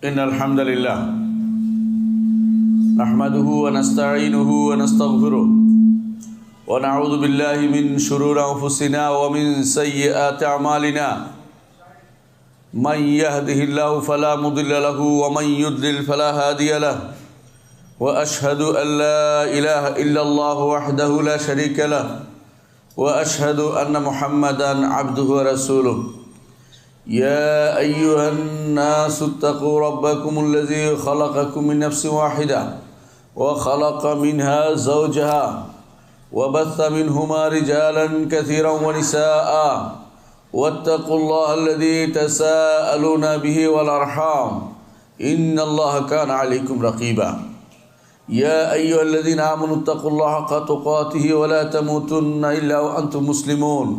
إن الحمد لله نحمده ونستعينه ونستغفره ونعوذ بالله من شرور أنفسنا ومن سيئات أعمالنا من يهده الله فلا مضل له ومن يضلل فلا هادي له وأشهد أن لا إله إلا الله وحده لا شريك له وأشهد أن محمدًا عبده ورسوله يا أيها الناس اتقوا ربكم الذي خلقكم من نفس واحدة وخلق منها زوجها وبث منهما رجالا كثيرا ونساء واتقوا الله الذي تساءلون به والأرحام إن الله كان عليكم رقيبا يا أيها الذين آمنوا اتقوا الله حق تقاته ولا تموتن إلا وأنتم مسلمون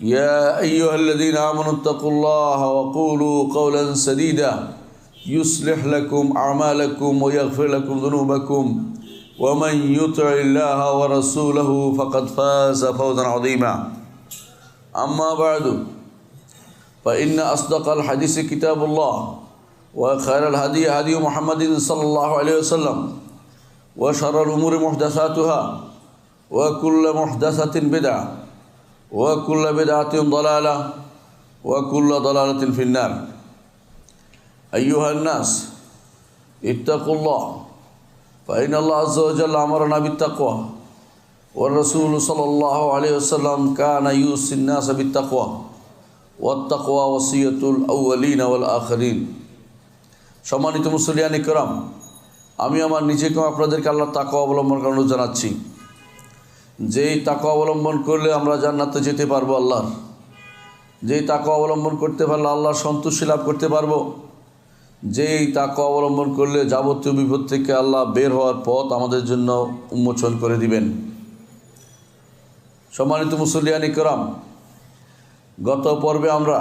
يا أيها الذين آمنوا اتقوا الله وقولوا قولا سديدا يصلح لكم أعمالكم ويغفر لكم ذنوبكم ومن يطع الله ورسوله فقد فاز فوزا عظيما أما بعد فإن أصدق الحديث كتاب الله وخير الهدي هدي محمد صلى الله عليه وسلم وشر الأمور محدثاتها وكل محدثة بدعة وكل بدعة ضلالة وكل ضلالة في النار أيها الناس اتقوا الله فإن الله عز وجل أمرنا بالتقوى والرسول صلى الله عليه وسلم كان يوصي الناس بالتقوى والتقوى وصية الأولين والآخرين সম্মানিত মুসলিয়ান ইকরাম, আমি আমার নিজেকে আপনাদেরকে আল্লাহর তাকওয়া অবলম্বন করার জানাচ্ছি। যেই তাকওয়া অবলম্বন করলে আমরা জান্নাতে যেতে পারবো, আল্লাহর যেই তাকওয়া অবলম্বন করতে পারলে আল্লাহর সন্তুষ্টি লাভ করতে পারবো, যেই তাকওয়া অবলম্বন করলে যাবতীয় বিপদ থেকে আল্লাহ বের হওয়ার পথ আমাদের জন্য উন্মোচন করে দিবেন। সম্মানিত মুসলিয়ান ইকরাম, গত পর্বে আমরা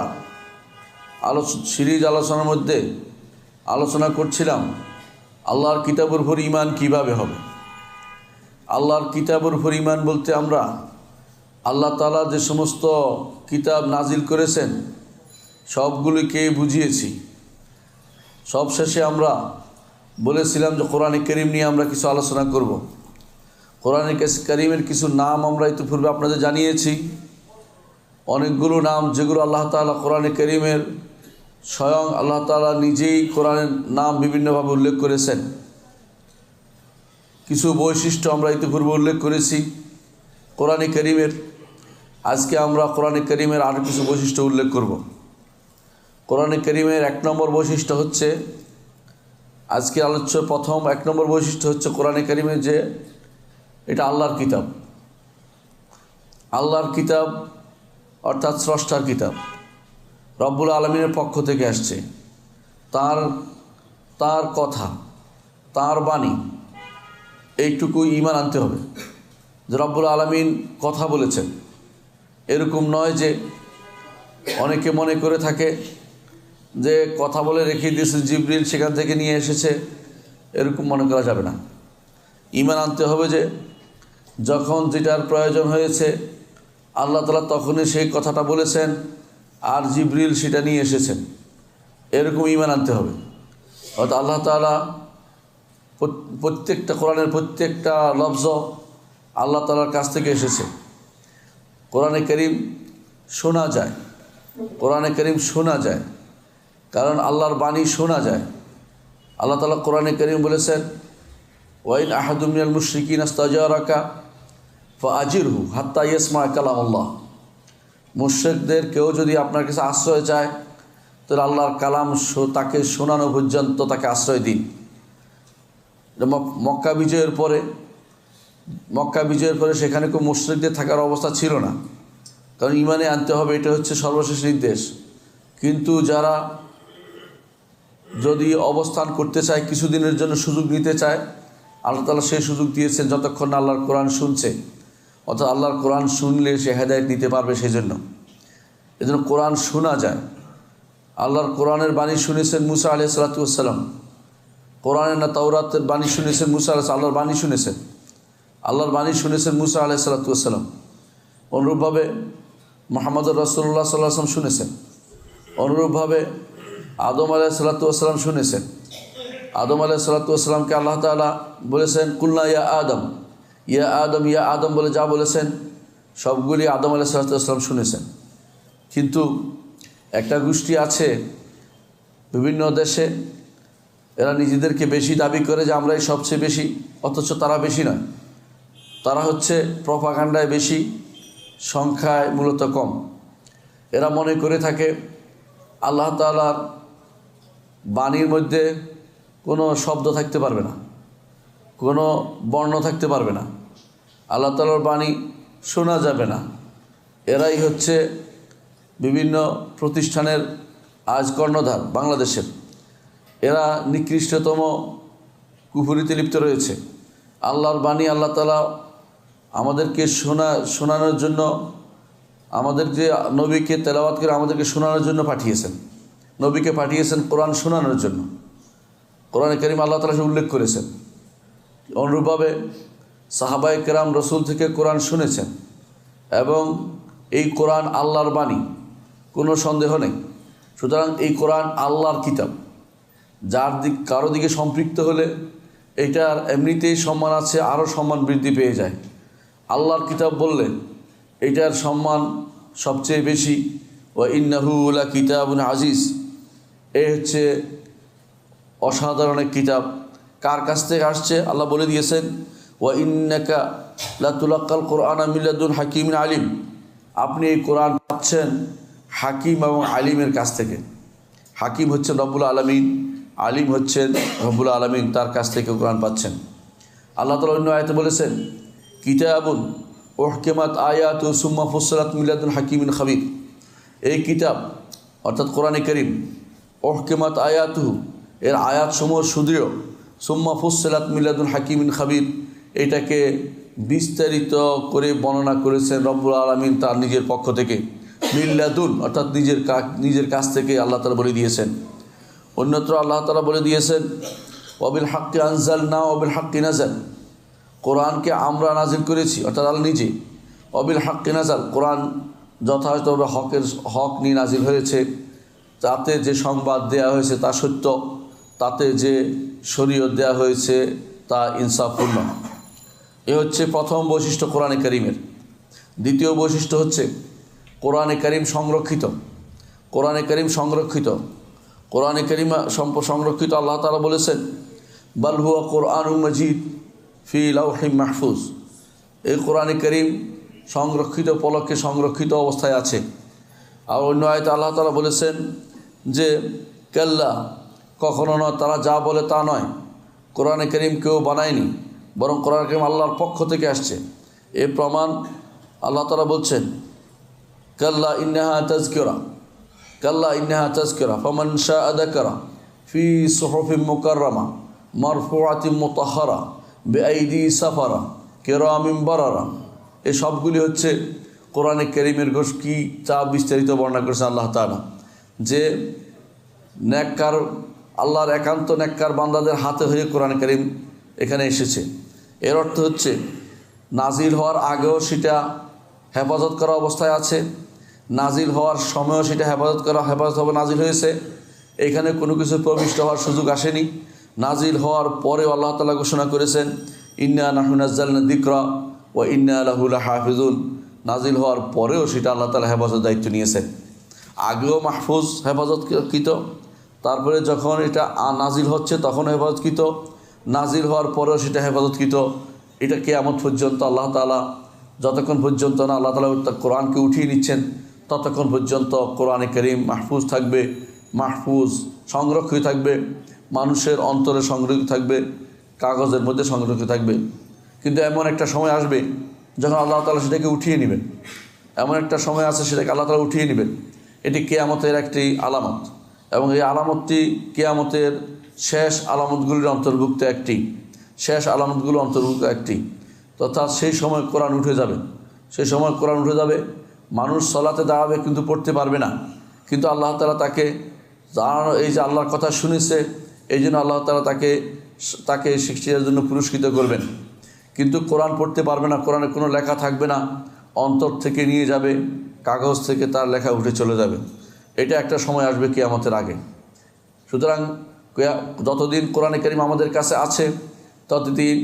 সিরিজ আলোচনার মধ্যে আলোচনা করছিলাম আল্লাহর কিতাবের উপর ঈমান কিভাবে হবে। আল্লাহর কিতাবের উপর ঈমান বলতে আমরা আল্লাহ তাআলা যে সমস্ত কিতাব নাজিল করেছেন সবগুলিকে বুঝিয়েছি। সবশেষে আমরা বলেছিলাম যে কোরআনে কারীম নিয়ে আমরা কিছু আলোচনা করব। কোরআনে কারীমের কিছু নাম আমরা ইতিপূর্বে আপনাদের জানিয়েছি। অনেকগুলো নাম যেগুলো আল্লাহ তাআলা কোরআনে কারীমের স্বয়ং আল্লাহ তাআলা নিজেই কোরআনের নাম বিভিন্নভাবে উল্লেখ করেছেন। কিছু বৈশিষ্ট্য আমরা ইতিপূর্বে উল্লেখ করেছি কোরআনে কারীমের। আজকে আমরা কোরআনে কারীমের আরও কিছু বৈশিষ্ট্য উল্লেখ করব। কোরআনে কারীমের 1 নম্বর বৈশিষ্ট্য হচ্ছে, আজকে আলোচ্য প্রথম 1 নম্বর বৈশিষ্ট্য হচ্ছে কোরআনে কারীমের যে এটা আল্লাহর কিতাব। আল্লাহর কিতাব অর্থাৎ স্রষ্টার কিতাব, রব্বুল আলামিনের পক্ষ থেকে আসছে। তার কথা, তার বাণী, এইটুকু ঈমান আনতে হবে যে রব্বুল আলামিন কথা বলেছেন। এরকম নয় যে অনেকে মনে করে থাকে যে কথা বলে রেখে দিয়েছে জিবরিল সেখান থেকে নিয়ে এসেছে, এরকম মনে করা যাবে না। ঈমান আনতে হবে যে যখন যেটার প্রয়োজন হয়েছে আল্লাহ তাআলা তখনই সেই কথাটা বলেছেন আর জিবরিল সেটা নিয়ে এসেছেন, এরকম ঈমান আনতে হবে। অর্থাৎ আল্লাহ তাআলা প্রত্যেকটা কোরআনের প্রত্যেকটা লফজ আল্লাহ তাআলার কাছ থেকে এসেছে। কোরআনে কারীম শোনা যায়, কোরআনে কারীম শোনা যায়, কারণ আল্লাহর বাণী শোনা যায়। আল্লাহ তাআলা কোরআনে কারীম বলেছেন, ওয়াইন আহাদুম মিনাল মুশরিকিনা ইস্তাজারাকা ফাআজিরহু হাত্তা ইয়াসমা কালামাল্লাহ। মুশরিকদের কেউ যদি আপনার কাছে আশ্রয় চায় তাহলে আল্লাহর কালাম তাকে শোনানো পর্যন্ত তাকে আশ্রয় দিন। মক্কা বিজয়ের পরে সেখানে কেউ মুশরিকদের থাকার অবস্থা ছিল না, কারণ ঈমানে আনতে হবে, এটা হচ্ছে সর্বশেষ নির্দেশ। কিন্তু যারা যদি অবস্থান করতে চায়, কিছুদিনের জন্য সুযোগ নিতে চায়, আল্লাহ তাআলা সেই সুযোগ দিয়েছেন যতক্ষণ না আল্লাহর কোরআন শুনছে। অর্থাৎ আল্লাহর কোরআন শুনলে সে হেদায়েত নিতে পারবে। এজন্য কোরআন শোনা যায়। আল্লাহর কোরআনের বাণী শুনেছেন মুসা আলাইহিস সালাতু ওয়াস সালাম। কোরআনের না তাওরাতের বাণী শুনেছেন মুসা আলাইহিস, আল্লাহর বাণী শুনেছেন, আল্লাহর বাণী শুনেছেন মুসা আলাইহিস সালাতু ওয়াস সালাম। অনুরূপভাবে মুহাম্মদুর রাসূলুল্লাহ সাল্লাল্লাহু আলাইহি ওয়াসাল্লাম শুনেছেন। অনুরূপভাবে আদম আলাইহিসসালাতু ওয়াসসালাম শুনেছেন। আদম আলাইহিসসালাতু ওয়াসসালামকে আল্লাহ তাআলা বলেছেন কুলনা ইয়া আদম, ইয়া আদম, ইয়া আদম বলে যা বলেছেন সবগুলি আদম আলাইহিসসালাতু ওয়াসসালাম শুনেছেন। কিন্তু একটা গোষ্ঠী আছে বিভিন্ন দেশে, এরা নিজেদেরকে বেশি দাবি করে যে আমরাই সবচেয়ে বেশি, অথচ তারা বেশি নয়। তারা হচ্ছে প্রপাগান্ডায় বেশি, সংখ্যায় মূলত কম। এরা মনে করে থাকে আল্লাহ তাআলার বাণীর মধ্যে কোনো শব্দ থাকতে পারবে না, কোনো বর্ণ থাকতে পারবে না, আল্লাহ তাআলার বাণী শোনা যাবে না। এরাই হচ্ছে বিভিন্ন প্রতিষ্ঠানের আজ কর্ণধার বাংলাদেশের। এরা নিকৃষ্টতম কুফরিতে লিপ্ত রয়েছে। আল্লাহর বাণী আল্লাহ তাআলা আমাদেরকে শোনানোর জন্য, আমাদের যে নবীকে তেলাওয়াত করে আমাদেরকে শোনানোর জন্য পাঠিয়েছেন, নবীকে পাঠিয়েছেন কোরআন শোনানোর জন্য। কোরআনে কারীম আল্লাহ তাআলা উল্লেখ করেছেন। অনুরূপভাবে সাহাবায়ে কেরাম রসুল থেকে কোরআন শুনেছেন এবং এই কোরআন আল্লাহর বাণী, কোনো সন্দেহ নেই। সুতরাং এই কোরআন আল্লাহর কিতাব, যার কারো দিকে সম্পৃক্ত হলে এটার এমনিতেই সম্মান আছে, আরও সম্মান বৃদ্ধি পেয়ে যায়। আল্লাহর কিতাব বললে এটার সম্মান সবচেয়ে বেশি। ওয়া ইন্নাহু লা কিতাবুন আজিজ, এ হচ্ছে অসাধারণ এক কিতাব। কার কাছ থেকে আসছে আল্লাহ বলে দিয়েছেন ওয়া ইন্নাকা লাতুলাক্কাল কুরআনা মিন লাদুন হাকিমিন আলিম, আপনি এই কোরআন পাচ্ছেন হাকিম এবং আলিমের কাছ থেকে। হাকিম হচ্ছেন রব্বুল আলামিন, আলিম হচ্ছেন রব্বুল আলামিন, তার কাছ থেকে কোরআন পাচ্ছেন। আল্লাহ তাআলা অন্য আয়াতে বলেছেন কিতাবুন উহকিমাত আয়াতু সুম্মা ফুসসিলাত মিন লাদুন হাকিমিন খাবীর, এই কিতাব অর্থাৎ কোরআনে কারীম উহকিমাত আয়াতুহু, এর আয়াতসমূহ সুদৃঢ়, সুম্মা ফুসসিলাত মিন লাদুন হাকিমিন খাবীর, এটাকে বিস্তারিত করে বর্ণনা করেছেন রব্বুল আলামিন তার নিজের পক্ষ থেকে। মিন লাদুন অর্থাৎ নিজের কাছ থেকে আল্লাহ তাআলা বলে দিয়েছেন। অন্যত্র আল্লাহ তাআলা বলে দিয়েছেন ওয়াবিল হাক্কি আনজালনা ওয়াবিল হাক্কি নাযাল, কোরআনকে আমরা নাজিল করেছি, অর্থাৎ আল্লাহ নিজে। ওয়াবিল হাক্কি নাযাল, কোরআন যথাযথভাবে হক নিয়ে নাজিল হয়েছে। তাতে যে সংবাদ দেয়া হয়েছে তা সত্য, তাতে যে শরীয়ত দেয়া হয়েছে তা ইনসাফপূর্ণ। এ হচ্ছে প্রথম বৈশিষ্ট্য কোরআনে কারীমের। দ্বিতীয় বৈশিষ্ট্য হচ্ছে কোরআনে কারীম সংরক্ষিত। কোরআনে কারীম সংরক্ষিত, কোরআনে কারীম সংরক্ষিত। আল্লাহ তাআলা বলেছেন বাল হুয়া কোরআনুম মাজিদ ফি লাওহিম মাহফুজ, এই কোরআনে কারীম সংরক্ষিত পলকে সংরক্ষিত অবস্থায় আছে। আর অন্য আয়াতে আল্লাহ তাআলা বলেছেন যে কাল্লা, কখনো নয়, তারা যা বলে তা নয়, কোরআনে কারীম কেউ বানায়নি, বরং কোরআনে কারীম আল্লাহর পক্ষ থেকে আসছে। এর প্রমাণ আল্লাহ তাআলা বলছেন কাল্লা ইন্নাহা তাযকিরা, কাল্লা ইন্নাহা তাযকিরা ফামান শাআ যাকারা ফি সুহুফিন মুকাররামা মারফুআতিন মুতাহহারা বিআইদি সাফারা কিরামিন বারারা। এই সবগুলি হচ্ছে কোরআনে কারীমের কি তা বিস্তারিত বর্ণনা করেছেন আল্লাহ তাআলা, যে নেককার আল্লাহর একান্ত নেককার বান্দাদের হাতে হয়ে কোরআনে কারীম এখানে এসেছে। এর অর্থ হচ্ছে নাজিল হওয়ার আগেও সেটা হেফাজত করা অবস্থায় আছে, নাজিল হওয়ার সময়ও সেটা হেফাজত হবে নাজিল হয়েছে। এখানে কোনো কিছু প্রবিষ্ট হওয়ার সুযোগ আসেনি। নাজিল হওয়ার পরেও আল্লাহ তাআলা ঘোষণা করেছেন ইন্না নাহনু নাযালনা যিকরা ওয়া ইন্না লাহু লাহাফিজুন, নাজিল হওয়ার পরেও সেটা আল্লাহ তাআলা হেফাজত দায়িত্ব নিয়েছেন। আগেও মাহফুজ হেফাজতকৃত, তারপরে যখন এটা নাজিল হচ্ছে তখন হেফাজতকৃত, নাজিল হওয়ার পরেও সেটা হেফাজতকৃত। এটা কিয়ামত পর্যন্ত আল্লাহ তাআলা, যতক্ষণ পর্যন্ত না আল্লাহ তাআলা কোরআনকে উঠিয়ে নিচ্ছেন ততক্ষণ পর্যন্ত কোরআনে কারীম মাহফুজ থাকবে, মাহফুজ সংরক্ষিত থাকবে, মানুষের অন্তরে সংরক্ষিত থাকবে, কাগজের মধ্যে সংরক্ষিত থাকবে। কিন্তু এমন একটা সময় আসবে যখন আল্লাহ তাআলা সেটাকে উঠিয়ে নেবেন। এমন একটা সময় আছে সেটাকে আল্লাহ তাআলা উঠিয়ে নেবেন। এটি কিয়ামতের একটি আলামত, এবং এই আলামতটি কিয়ামতের শেষ আলামতগুলির অন্তর্ভুক্ত একটি, শেষ আলামতগুলো অন্তর্ভুক্ত একটি। তথা সেই সময় কোরআন উঠে যাবে, সেই সময় কোরআন উঠে যাবে, মানুষ সলাতে দাঁড়াবে কিন্তু পড়তে পারবে না। কিন্তু আল্লাহ তাআলা তাকে জানানো, এই যে আল্লাহর কথা শুনেছে এই জন্য আল্লাহ তাআলা তাকে শিক্ষার জন্য পুরস্কৃত করবেন। কিন্তু কোরআন পড়তে পারবে না, কোরআনে কোনো লেখা থাকবে না, অন্তর থেকে নিয়ে যাবে, কাগজ থেকে তার লেখা উঠে চলে যাবে। এটা একটা সময় আসবে কিয়ামতের আগে। সুতরাং যতদিন কোরআনে কারীম আমাদের কাছে আছে ততদিন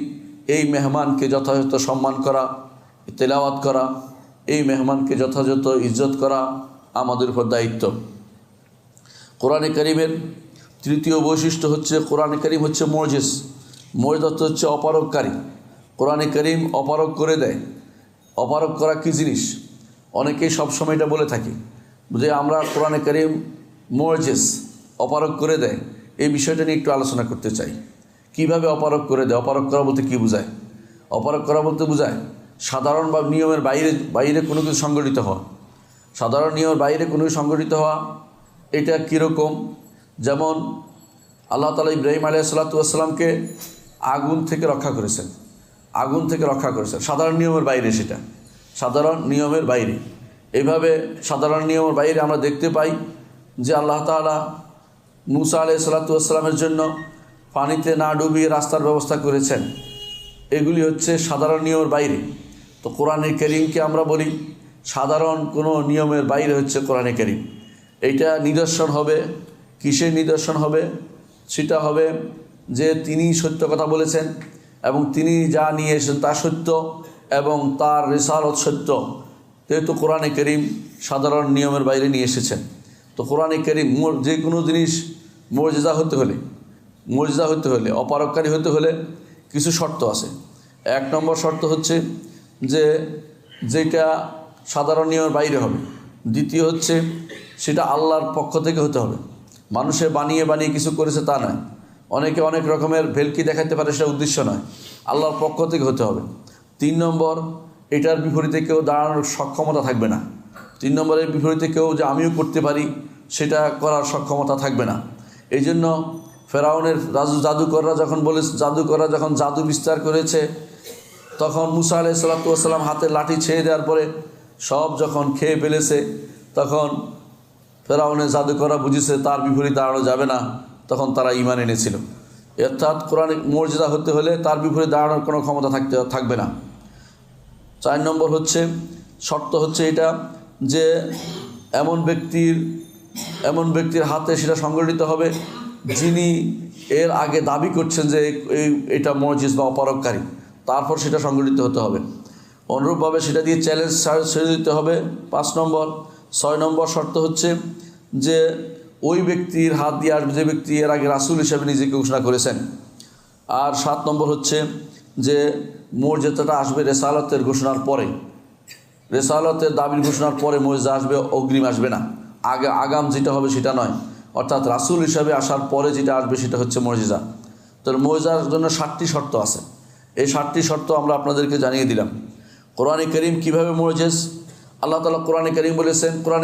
এই মেহমানকে যথাযথ সম্মান করা, তেলাওয়াত করা, এই মেহমানকে যথাযথ ইজ্জত করা আমাদের উপর দায়িত্ব। কোরআনে কারীমের তৃতীয় বৈশিষ্ট্য হচ্ছে কোরআনে কারীম হচ্ছে মুজিজ। মুজিজ হচ্ছে অপারগকারী। কোরআনে কারীম অপারগ করে দেয়। অপারগ করা কী জিনিস? অনেকেই সবসময় এটা বলে থাকি যে আমরা কোরআনে কারীম মুজিজ, অপারগ করে দেয়। এই বিষয়টা নিয়ে একটু আলোচনা করতে চাই। কিভাবে অপারগ করে দেয়? অপারগ করা বলতে কী বোঝায়? অপারগ করা বলতে বোঝায় সাধারণ বা নিয়মের বাইরে কোনো কিছু সংগঠিত হওয়া। সাধারণ নিয়মের বাইরে কোনো কিছু সংগঠিত হওয়া এটা কীরকম? যেমন আল্লাহ তাআলা ইব্রাহিম আলাইহিস সালাতু আগুন থেকে রক্ষা করেছেন। আগুন থেকে রক্ষা করেছেন সাধারণ নিয়মের বাইরে, সেটা সাধারণ নিয়মের বাইরে। এইভাবে সাধারণ নিয়মের বাইরে আমরা দেখতে পাই যে আল্লাহ তাআলা মূসা আলাইহিস সালাতু জন্য পানিতে না ডুবিয়ে রাস্তার ব্যবস্থা করেছেন। এগুলি হচ্ছে সাধারণ নিয়মের বাইরে। তো কোরআনে কারীমকে আমরা বলি সাধারণ কোনো নিয়মের বাইরে হচ্ছে কোরআনে কারীম। এইটা নিদর্শন হবে, কিসের নিদর্শন হবে? সেটা হবে যে তিনি সত্য কথা বলেছেন এবং তিনি যা নিয়ে এসেছেন তা সত্য এবং তার রিসালত সত্য। যেহেতু কোরআনে কারীম সাধারণ নিয়মের বাইরে নিয়ে এসেছেন, তো কোরআনে কারীম যে কোনো জিনিস মুজিজা হতে হলে অপারগকারী হতে হলে কিছু শর্ত আছে। 1 নম্বর শর্ত হচ্ছে যে যেটা সাধারণ নিয়মের বাইরে হবে। দ্বিতীয় হচ্ছে সেটা আল্লাহর পক্ষ থেকে হতে হবে। মানুষে বানিয়ে কিছু করেছে তা নয়। অনেকে অনেক রকমের ভেলকি দেখাতে পারে, সেটা উদ্দেশ্য নয়, আল্লাহর পক্ষ থেকে হতে হবে। 3 নম্বর, এটার বিপরীতে কেউ দাঁড়ানোর সক্ষমতা থাকবে না। 3 নম্বরের বিপরীতে কেউ যে আমিও করতে পারি সেটা করার সক্ষমতা থাকবে না। এই জন্য ফেরাউনের জাদুকররা যখন জাদু বিস্তার করেছে, তখন মূসা আলাইহিস সালাতু হাতে লাঠি ছেড়ে দেওয়ার পরে সব যখন খেয়ে ফেলেছে, তখন ফেরাউনের জাদুকররা বুঝেছে তার বিপরীতে দাঁড়ানো যাবে না, তখন তারা ঈমান এনেছিল। অর্থাৎ কোরআনে মুজিজা হতে হলে তার বিপরীতে দাঁড়ানোর কোনো ক্ষমতা থাকবে না। 4 নম্বর হচ্ছে শর্ত হচ্ছে এটা যে এমন ব্যক্তির হাতে সেটা সংগঠিত হবে যিনি এর আগে দাবি করছেন যে এটা মুজিজ বা অপারগকারী, তারপর সেটা সংগঠিত হতে হবে। অনুরূপভাবে সেটা দিয়ে চ্যালেঞ্জ ছেড়ে দিতে হবে 5 নম্বর। 6 নম্বর শর্ত হচ্ছে যে ওই ব্যক্তির হাত দিয়ে আসবে যে ব্যক্তি এর আগে রাসূল হিসেবে নিজেকে ঘোষণা করেছেন। আর 7 নম্বর হচ্ছে যে মুজিজাটা আসবে রেসালাতের ঘোষণার পরে। রেসালাতের দাবির ঘোষণার পরে মুজিজা আসবে, অগ্রিম আসবে না। আগাম যেটা হবে সেটা নয়, অর্থাৎ রাসূল হিসাবে আসার পরে যেটা আসবে সেটা হচ্ছে মুজিজা। তো মুজিজার জন্য 7টি শর্ত আছে। এই 7টি শর্ত আমরা আপনাদেরকে জানিয়ে দিলাম। কোরআনে কারীম কীভাবে মুজিজ? আল্লাহ তাআলা কোরআনে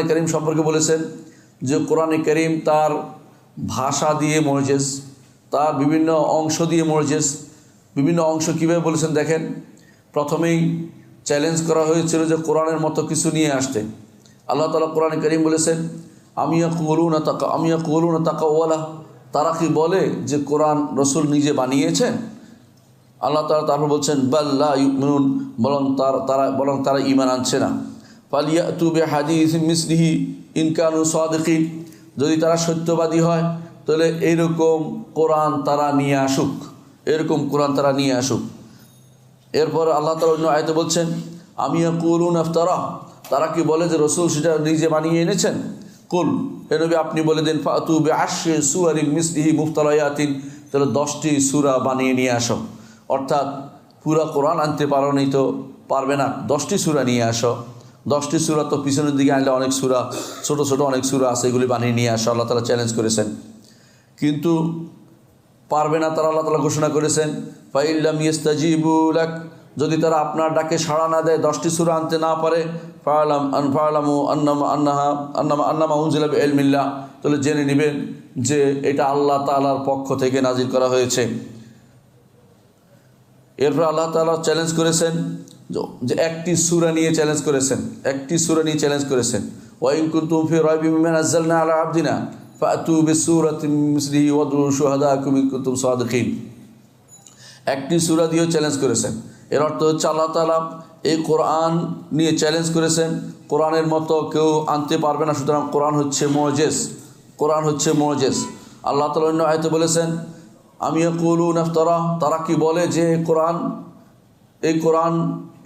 কারীম সম্পর্কে বলেছেন যে কোরআনে কারীম তার ভাষা দিয়ে মুজিজ, তার বিভিন্ন অংশ দিয়ে মুজিজ। বিভিন্ন অংশ কীভাবে বলেছেন দেখেন। প্রথমেই চ্যালেঞ্জ করা হয়েছিল যে কোরআনের মতো কিছু নিয়ে আসতে। আল্লাহ তাআলা কোরআনে কারীম বলেছেন আমি ইয়াকুলুনা তাকাওয়ালা, তারা কি বলে যে কোরআন রাসূল নিজে বানিয়েছেন? আল্লাহ তাআলা তারপর বলছেন বাল লা ইউমিনুন, বরং তারা ঈমান আনছে না। ফালিয়াতু বিহাদিসিম মিসলিহি ইন কানু সাদিকিন, যদি তারা সত্যবাদী হয় তাহলে এরকম কোরআন তারা নিয়ে আসুক। এরপর আল্লাহ তাআলা অন্য আয়াতে বলছেন আমি ইয়াকুলুনা ইফতারা, তারা কি বলে যে রাসূল সেটা নিজে বানিয়ে এনেছেন? কুল, হে নবী আপনি বলে দেন ফাতু বিআশরি সুওয়ারিন মিসলিহি মুফতারায়াতিন, তাহলে 10টি সূরা বানিয়ে নিয়ে আসো। অর্থাৎ পুরা কোরআন আনতে পারবে না, 10টি সূরা নিয়ে আসো। 10টি সূরা তো পিছনের দিকে আনলে অনেক সূরা, ছোট অনেক সূরা আছে, এগুলি বানিয়ে নিয়ে আসো। আল্লাহ তাআলা চ্যালেঞ্জ করেছেন, কিন্তু পারবে না তারা। আল্লাহ তাআলা ঘোষণা করেছেন ফাইল্লাম ইস্তাজিবু লাক, যদি তারা আপনার ডাকে সাড়া না দেয়, 10টি সূরা আনতে না পারে, ফালামু আন্নামা উনজিলা বিইলমিল্লাহ, তাহলে জেনে নেবেন যে এটা আল্লাহ তাআলার পক্ষ থেকে নাজিল করা হয়েছে। এরপর আল্লাহ তাআলা চ্যালেঞ্জ করেছেন যে একটি সূরা নিয়ে চ্যালেঞ্জ করেছেন ওয়া ইন কুনতুম ফি রাইবিন মিম্মা নাযালনা আলা আবদিনা ফাতু বিসূরাতিন মিসলিহি ওয়াদউ শুহাদাকুম ইন কুনতুম সাদিকিন। একটি সূরা দিয়েও চ্যালেঞ্জ করেছেন। এর অর্থ হচ্ছে আল্লাহ তাআলা এই কোরআন নিয়ে চ্যালেঞ্জ করেছেন, কোরআনের মতো কেউ আনতে পারবে না, সুতরাং কোরআন হচ্ছে মুজিজ। আল্লাহ তাআলা অন্য আয়াতে বলেছেন, আম ইয়াকুলুনা ইফতারা, তারা কি বলে যে এই কোরআন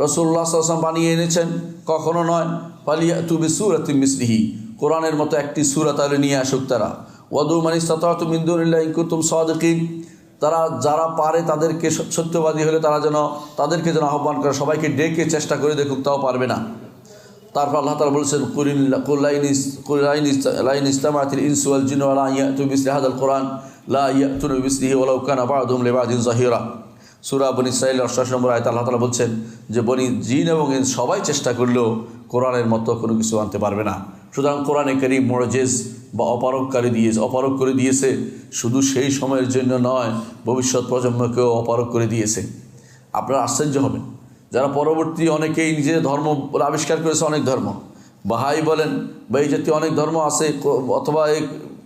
রাসূলুল্লাহ সাল্লাল্লাহু আলাইহি ওয়াসাল্লাম বানিয়ে এনেছেন? কখনো নয়। ফালিয়াতু বিসূরাতিন মিসলিহি, কোরআনের মতো একটি সূরা তাহলে নিয়ে আসুক তারা। ওয়াদু মান ইসতাতা'তুম মিন দুনিল্লাহি ইন কুনতুম সাদিকিন, তারা যারা পারে তাদেরকে সত্যবাদী হলে তাদেরকে যেন আহ্বান করে, সবাইকে ডেকে চেষ্টা করে দেখুক, তাও পারবে না। তারপর আল্লাহ তাআলা বলেছেন, কুল লাইন ইসতামাতিল ইনসু ওয়াল জিন্নু আলা ইয়াতু বিমিসলি হাযাল কোরআন লা ইয়াতুনা বিমিসলিহি ওয়ালাউ কানা বা'দুহুম লিবা'দিন যাহিরা। সূরা বনী ইসরাঈল 88 নম্বর আয়াতে আল্লাহ তাআলা বলছেন যে বনী জিন এবং ইনস সবাই চেষ্টা করলেও কোরআনের মতো কোনো কিছু আনতে পারবে না। সুতরাং কোরআনে কারীম মুআজিজ বা অপারগ করে দিয়েছে, শুধু সেই সময়ের জন্য নয়, ভবিষ্যৎ প্রজন্মকেও অপারগ করে দিয়েছে। আপনারা আশ্চর্য হবেন, যারা পরবর্তী অনেকেই নিজের ধর্ম আবিষ্কার করেছে, অনেক ধর্ম, বাহাই বলেন বা এই জাতীয় অনেক ধর্ম আছে, অথবা এই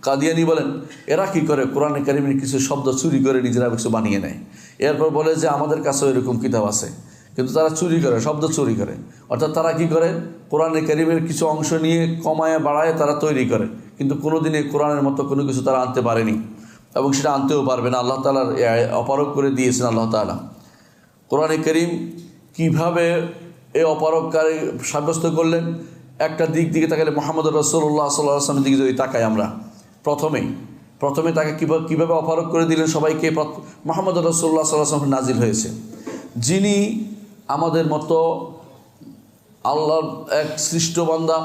কাদিয়ানি বলেন, এরা কি করে কোরআনে কারীমের কিছু শব্দ চুরি করে নিজেরা কিছু বানিয়ে নেয়। এরপর বলে যে আমাদের কাছেও এরকম কিতাব আছে, কিন্তু তারা চুরি করে, শব্দ চুরি করে। অর্থাৎ তারা কি করে, কোরআনে কারীমের কিছু অংশ নিয়ে কমায় বাড়ায় তারা তৈরি করে, কিন্তু কোনোদিনে কোরআনের মতো কোনো কিছু তারা আনতে পারেনি এবং সেটা আনতেও পারবে না। আল্লাহ তাআলার অপারগ করে দিয়েছেন আল্লাহ তাআলা। কোরআনে কারীম কীভাবে এই অপারগকারী সাব্যস্ত করলেন? একটা দিক দিকে তাকালে মুহাম্মদ রাসূলুল্লাহ সাল্লাল্লাহু আলাইহি ওয়াসাল্লামের দিকে যদি তাকাই আমরা, প্রথমে তাকে কীভাবে অপারগ করে দিলেন সবাইকে? মুহাম্মদ রাসূলুল্লাহ সাল্লাল্লাহু আলাইহি ওয়াসাল্লাম নাজিল হয়েছে, যিনি আমাদের মতো আল্লাহর এক সৃষ্ট বান্দা,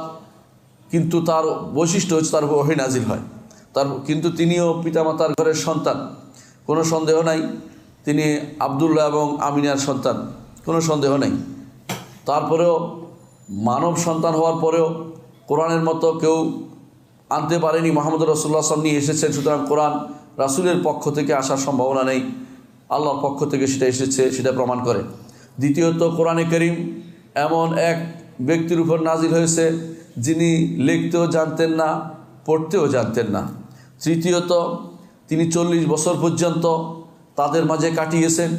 কিন্তু তার বৈশিষ্ট্য হচ্ছে তার ওহী নাজিল হয়, কিন্তু তিনিও পিতামাতার ঘরের সন্তান, কোনো সন্দেহ নাই। তিনি আব্দুল্লাহ এবং আমিনার সন্তান, কোনো সন্দেহ নেই। তারপরেও মানব সন্তান হওয়ার পরেও কোরআনের মতো কেউ আনতে পারেনি, মুহাম্মদ রাসূলুল্লাহ সাল্লাল্লাহু আলাইহি ওয়াসাল্লাম নিয়ে এসেছেন। সুতরাং কোরআন রাসূলের পক্ষ থেকে আসার সম্ভাবনা নেই, আল্লাহর পক্ষ থেকে সেটা এসেছে, সেটা প্রমাণ করে। দ্বিতীয়ত, কোরআনে কারীম এমন এক ব্যক্তির উপর নাজিল হয়েছে যিনি লিখতেও জানতেন না, পড়তেও জানতেন না। তৃতীয়ত, তিনি 40 বছর পর্যন্ত তাদের মাঝে কাটিয়েছেন,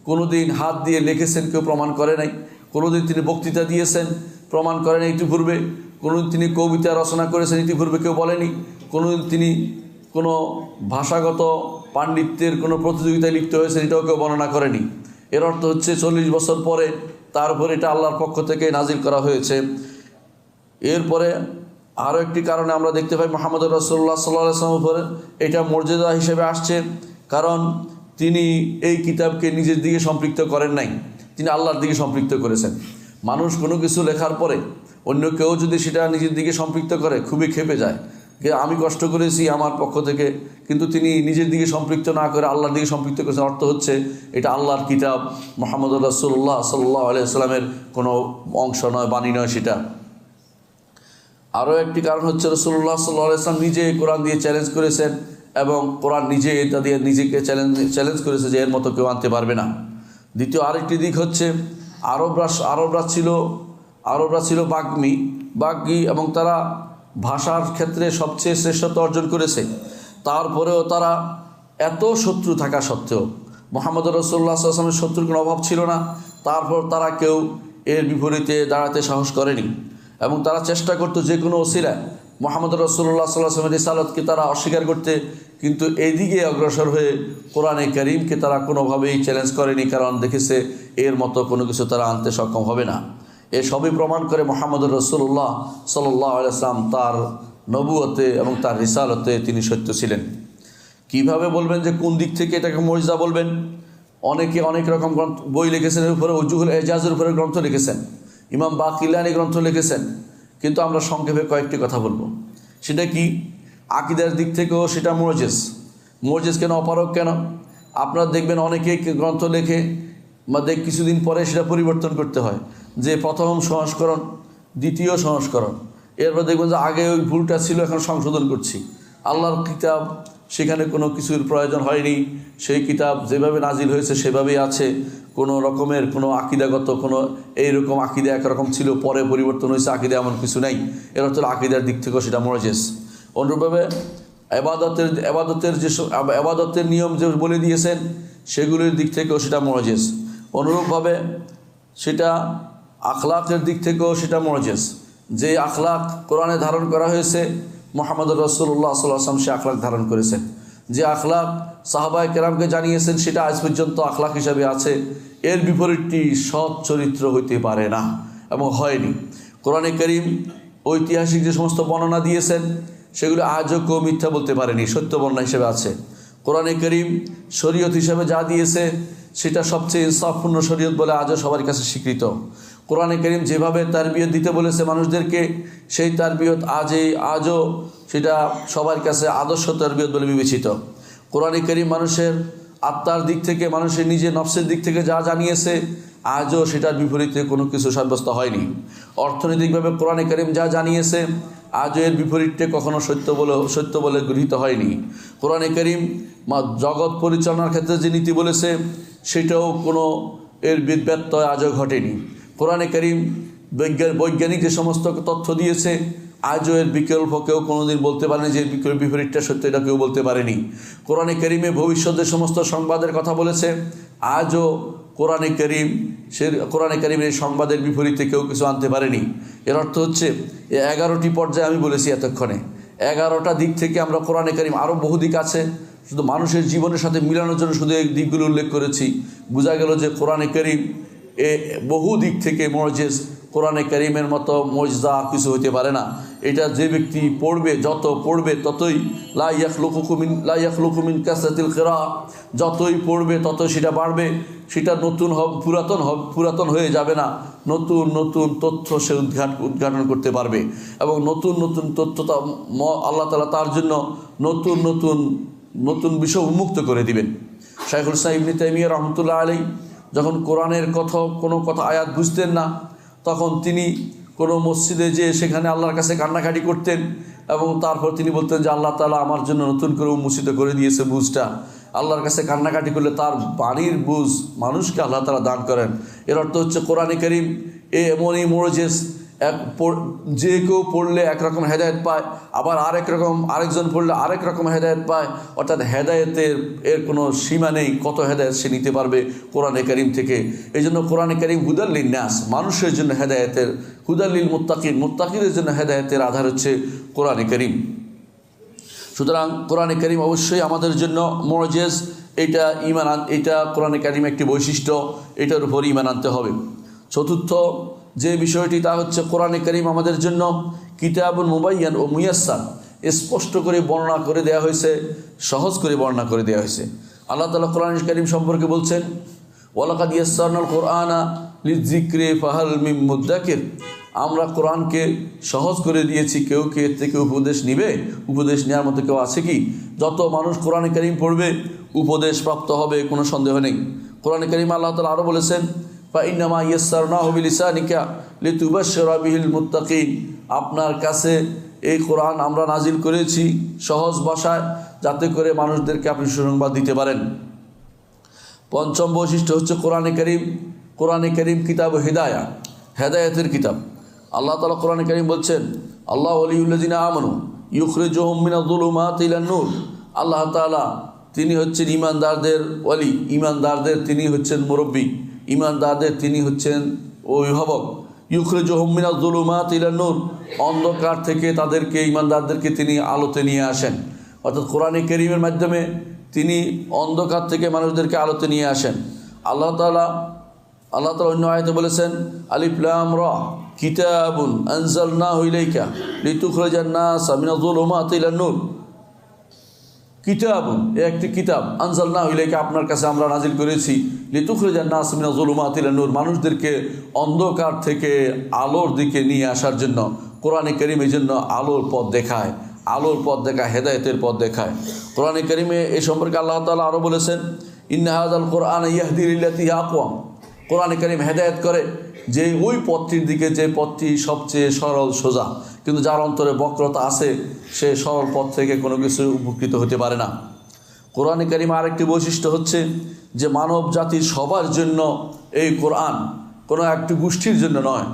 কোনোদিন হাত দিয়ে লিখেছেন কেউ প্রমাণ করে নাই, কোনোদিন তিনি বক্তৃতা দিয়েছেন প্রমাণ করেন ইতিপূর্বে, কোনোদিন তিনি কবিতা রচনা করেছেন ইতিপূর্বে কেউ বলেনি, কোনোদিন তিনি কোনো ভাষাগত পাণ্ডিত্যের কোনো প্রতিযোগিতায় লিপ্ত হয়েছেন এটাও কেউ বর্ণনা করেনি। এর অর্থ হচ্ছে 40 বছর পরে তার উপর এটা আল্লাহর পক্ষ থেকে নাজিল করা হয়েছে। এরপরে আরও একটি কারণে আমরা দেখতে পাই মুহাম্মদ রাসূলুল্লাহ সাল্লাল্লাহু আলাইহি ওয়াসাল্লামের উপরে এটা মর্যাদা হিসেবে আসছে, কারণ তিনি এই কিতাবকে নিজের দিকে সম্পৃক্ত করেন নাই, তিনি আল্লাহর দিকে সম্পৃক্ত করেছেন। মানুষ কোনো কিছু লেখার পরে অন্য কেউ যদি সেটা নিজের দিকে সম্পৃক্ত করে খুবই ক্ষেপে যায়, যে আমি কষ্ট করেছি আমার পক্ষ থেকে, কিন্তু তিনি নিজের দিকে সম্পৃক্ত না করে আল্লাহর দিকে সম্পৃক্ত করেছেন। অর্থ হচ্ছে এটা আল্লাহর কিতাব, মুহাম্মদ রাসূলুল্লাহ সাল্লাল্লাহু আলাইহি ওয়াসাল্লামের কোনো অংশ নয়, বাণী নয় সেটা। আরও একটি কারণ হচ্ছে রাসূলুল্লাহ সাল্লাল্লাহু আলাইহি ওয়াসাল্লাম নিজে কোরআন দিয়ে চ্যালেঞ্জ করেছেন এবং কোরআন নিজে এটা দিয়ে নিজেকে চ্যালেঞ্জ করেছে যে এর মতো কেউ আনতে পারবে না। দ্বিতীয় আরেকটি দিক হচ্ছে আরবরা ছিল বাগ্মী এবং তারা ভাষার ক্ষেত্রে সবচেয়ে শ্রেষ্ঠত্ব অর্জন করেছে। তারপরেও তারা এত শত্রু থাকা সত্ত্বেও মুহাম্মদ রাসূলুল্লাহ সাল্লাল্লাহু আলাইহি ওয়াসাল্লামের শত্রুর কোনো অভাব ছিল না, তারপর তারা কেউ এর বিপরীতে দাঁড়াতে সাহস করেনি এবং তারা চেষ্টা করতো যে কোনো ওসিলায় মুহাম্মদ রাসূলুল্লাহ সাল্লাল্লাহু আলাইহি ওয়াসাল্লামের রিসালাতকে তারা অস্বীকার করতে, কিন্তু এইদিকে অগ্রসর হয়ে কোরআনে কারীমকে তারা কোনোভাবেই চ্যালেঞ্জ করেনি, কারণ দেখেছে এর মতো কোনো কিছু তারা আনতে সক্ষম হবে না। এ সবই প্রমাণ করে মুহাম্মদ রাসূলুল্লাহ সাল্লাল্লাহু আলাইহি ওয়াসাল্লাম তার নবুয়তে এবং তার রিসালতে তিনি সত্য ছিলেন। কিভাবে বলবেন যে কোন দিক থেকে এটাকে মুজিজা বলবেন? অনেকে অনেক রকম বই লিখেছেন, এর উপরে উজুহুল এজাজের উপরে গ্রন্থ লিখেছেন, ইমাম বাকিলানি গ্রন্থ লিখেছেন, কিন্তু আমরা সংক্ষেপে কয়েকটি কথা বলবো। সেটা কি? আকীদার দিক থেকেও সেটা মুজিজ কেন, অপারগ কেন? আপনারা দেখবেন অনেকেই গ্রন্থ লেখে বা কিছুদিন পরে সেটা পরিবর্তন করতে হয়, যে প্রথম সংস্করণ, দ্বিতীয় সংস্করণ, এরপর দেখবেন যে আগে ওই ভুলটা ছিল এখন সংশোধন করছি। আল্লাহর কিতাব, সেখানে কোনো কিছুর প্রয়োজন হয়নি, সেই কিতাব যেভাবে নাজিল হয়েছে সেভাবেই আছে, কোনো রকমের কোনো আকিদাগত কোনো এইরকম আকিদা একরকম ছিল পরে পরিবর্তন হয়েছে আকিদা এমন কিছু নেই। এর অর্থ আকিদার দিক থেকেও সেটা মুজিজ। অনুরূপভাবে এবাদতের নিয়ম যে বলে দিয়েছেন সেগুলির দিক থেকেও সেটা মুজিজ। অনুরূপভাবে সেটা আখলাকের দিক থেকেও সেটা মুজিজ। যে আখলাক কোরআনে ধারণ করা হয়েছে মুহাম্মদ রাসূলুল্লাহ সাল্লাল্লাহু আলাইহি ওয়াসাল্লাম সে আখলাক ধারণ করেছেন। যে আখলাক সাহাবায়ে কেরামকে জানিয়েছেন সেটা আজ পর্যন্ত আখলাক হিসাবে আছে, এর বিপরীতটি সৎ চরিত্র হইতে পারে না এবং হয়নি। কোরআনে কারীম ঐতিহাসিক যে সমস্ত বর্ণনা দিয়েছেন সেগুলো আজও কেউ মিথ্যা বলতে পারেনি, সত্য বর্ণনা হিসেবে আছে। কোরআনে কারীম শরীয়ত হিসাবে যা দিয়েছে সেটা সবচেয়ে ইনসাফপূর্ণ শরীয়ত বলে আজও সবার কাছে স্বীকৃত। কোরআনে কারীম যেভাবে তারবিয়ত দিতে বলেছে মানুষদেরকে, সেই তারবিয়ত আজও সেটা সবার কাছে আদর্শ তারবিয়ত বলে বিবেচিত। কোরআনে কারীম মানুষের আত্মার দিক থেকে, মানুষের নিজের নফসের দিক থেকে যা জানিয়েছে আজও সেটার বিপরীতে কোনো কিছু সাব্যস্ত হয়নি। অর্থনৈতিকভাবে কোরআনে কারীম যা জানিয়েছে আজও এর বিপরীতে কখনো সত্য বলে গৃহীত হয়নি। কোরআনে কারীম জগৎ পরিচালনার ক্ষেত্রে যে নীতি বলেছে সেটাও কোনো এর ব্যত্যয় আজও ঘটেনি। কোরআনে কারীম বৈজ্ঞানিক যে সমস্ত তথ্য দিয়েছে আজও এর বিকল্প কেউ কোনোদিন বলতে পারেনি যে বিপরীতটা সত্য, এটা কেউ বলতে পারেনি। কোরআনে কারীমে ভবিষ্যতের সমস্ত সংবাদের কথা বলেছে, আজও কোরআনে কারীমের এই সংবাদের বিপরীতে কেউ কিছু আনতে পারেনি। এর অর্থ হচ্ছে 11টি পর্যায়ে আমি বলেছি এতক্ষণে, 11টা দিক থেকে আমরা কোরআনে কারীম, আরও বহু দিক আছে, শুধু মানুষের জীবনের সাথে মিলানোর জন্য শুধু এই দিকগুলো উল্লেখ করেছি। বোঝা গেল যে কোরআনে কারীম বহু দিক থেকে মুজিজ, কোরআনে কারীমের মতো মুজজা কিছু হতে পারে না। এটা যে ব্যক্তি পড়বে, যত পড়বে ততই লা ইয়াখলুকু মিন কাসরাতিল কিরাআ, যতই পড়বে তত সেটা বাড়বে, সেটা নতুন হবে, পুরাতন হয়ে যাবে না। নতুন নতুন তথ্য সে উদ্ঘাটন করতে পারবে এবং নতুন নতুন তথ্য আল্লাহ তাআলা তার জন্য নতুন নতুন নতুন বিষয় উন্মুক্ত করে দিবেন। শাইখুল ইসলাম ইবনে তাইমিয়া রাহমাতুল্লাহ আলাইহি যখন কোরআনের কোনো কথা আয়াত বুঝতেন না, তখন তিনি কোনো মসজিদে যেয়ে সেখানে আল্লাহর কাছে কান্নাকাটি করতেন এবং তারপর তিনি বলতেন যে আল্লাহ তাআলা আমার জন্য নতুন করে উন্মোচিত করে দিয়েছে বুঝটা। আল্লাহর কাছে কান্নাকাটি করলে তার বাণীর বুঝ মানুষকে আল্লাহ তাআলা দান করেন। এর অর্থ হচ্ছে কোরআনে কারীম এমনই মুজিজ, যে কেউ পড়লে একরকম হেদায়েত পায়, আবার আরেকজন পড়লে আরেক রকম হেদায়েত পায়। অর্থাৎ হেদায়েতের কোনো সীমা নেই, কত হেদায়েত সে নিতে পারবে কোরআনে কারীম থেকে। এই জন্য কোরআনে কারীম হুদাল লিন্নাস, মানুষের জন্য হেদায়েতের, হুদাল লিল মুত্তাকিনদের জন্য হেদায়েতের আধার হচ্ছে কোরআনে কারীম। সুতরাং কোরআনে কারীম অবশ্যই আমাদের জন্য মুজিজ, এটা কোরআনে কারীম একটি বৈশিষ্ট্য, এটার উপর ঈমান আনতে হবে। চতুর্থ যে বিষয়টি তা হচ্ছে কোরআনে কারীম আমাদের জন্য কিতাবুন মুবায়্যান ও মুয়াস্সার, স্পষ্ট করে বর্ণনা করে দেওয়া হয়েছে, সহজ করে বর্ণনা করে দেওয়া হয়েছে। আল্লাহ তাআলা কোরআনে কারীম সম্পর্কে বলছেন ওয়ালাকাদ ইয়াসসারনাল কুরআনা লিযিকরি ফাহাল মিন মুদ্দাকির, আমরা কোরআনকে সহজ করে দিয়েছি, কেউ কি এর থেকে উপদেশ নিবে? উপদেশ নেওয়ার মতো কেউ আছে কি? যত মানুষ কোরআনে কারীম পড়বে উপদেশ প্রাপ্ত হবে, কোনো সন্দেহ নেই। কোরআনে কারীম আল্লাহ তাআলা আরও বলেছেন ফাইন্নামা ইয়াসসারনাহু বিলিসানিকা লিতুবাশশিরা বিহিল মুত্তাকিন, আপনার কাছে এই কোরআন আমরা নাজিল করেছি সহজ ভাষায়, যাতে করে মানুষদেরকে আপনি সুসংবাদ দিতে পারেন। পঞ্চম বৈশিষ্ট্য হচ্ছে কোরআনে কারীম কিতাব হিদায়া, হেদায়েতের কিতাব। আল্লাহ তাআলা কোরআনে কারীম বলছেন আল্লাহু ওয়ালিয়ুল্লাযিনা আমানু ইউখরিজুহুম মিনাজ-জুলুমাতি ইলান-নূর, আল্লাহ তাআলা তিনি হচ্ছেন ঈমানদারদের ওয়ালি, ঈমানদারদের তিনি হচ্ছেন মুরব্বী, ঈমানদারদের তিনি হচ্ছেন অভিভাবক। ইউখরিজুহুম মিনাজ-জুলুমাতি ইলান-নূর, অন্ধকার থেকে ঈমানদারদেরকে তিনি আলোতে নিয়ে আসেন। অর্থাৎ কোরআনে কারীমের মাধ্যমে তিনি অন্ধকার থেকে মানুষদেরকে আলোতে নিয়ে আসেন। আল্লাহ তাআলা অন্য আয়াতে বলেছেন আলিফ লাম রা কিতাবুন আনজালনাহু ইলাইকা লিতুখরিজান নাসা মিনাজ-জুলুমাতি ইলান-নূর, কিতাবুন একটি কিতাব, আনজালনাহু ইলাইকা আপনার কাছে আমরা নাজিল করেছি, লিতুখরিজান নাসা মিনাজ-জুলুমাতি ইলান-নূর মানুষদেরকে অন্ধকার থেকে আলোর দিকে নিয়ে আসার জন্য। কোরআনে কারীম এই জন্য আলোর পথ দেখায়, হেদায়েতের পথ দেখায়। কোরআনে কারীমে এই সম্পর্কে আল্লাহ তাআলা আরও বলেছেন ইন্না হাযাল কুরআনা ইয়াহদি লিল্লাতী হিয়া আকওয়াম, কোরআনে কারীম হেদায়েত করে যে ওই পথটির দিকে, যে পথটি সবচেয়ে সরল সোজা, কিন্তু যার অন্তরে বক্রতা আছে সে সরল পথ থেকে কোনো কিছু উপকৃত হতে পারে না। কোরআনে কারীম আরেকটি বৈশিষ্ট্য হচ্ছে যে মানব জাতির সবার জন্য এই কোরআন, কোনো একটি গোষ্ঠীর জন্য নয়,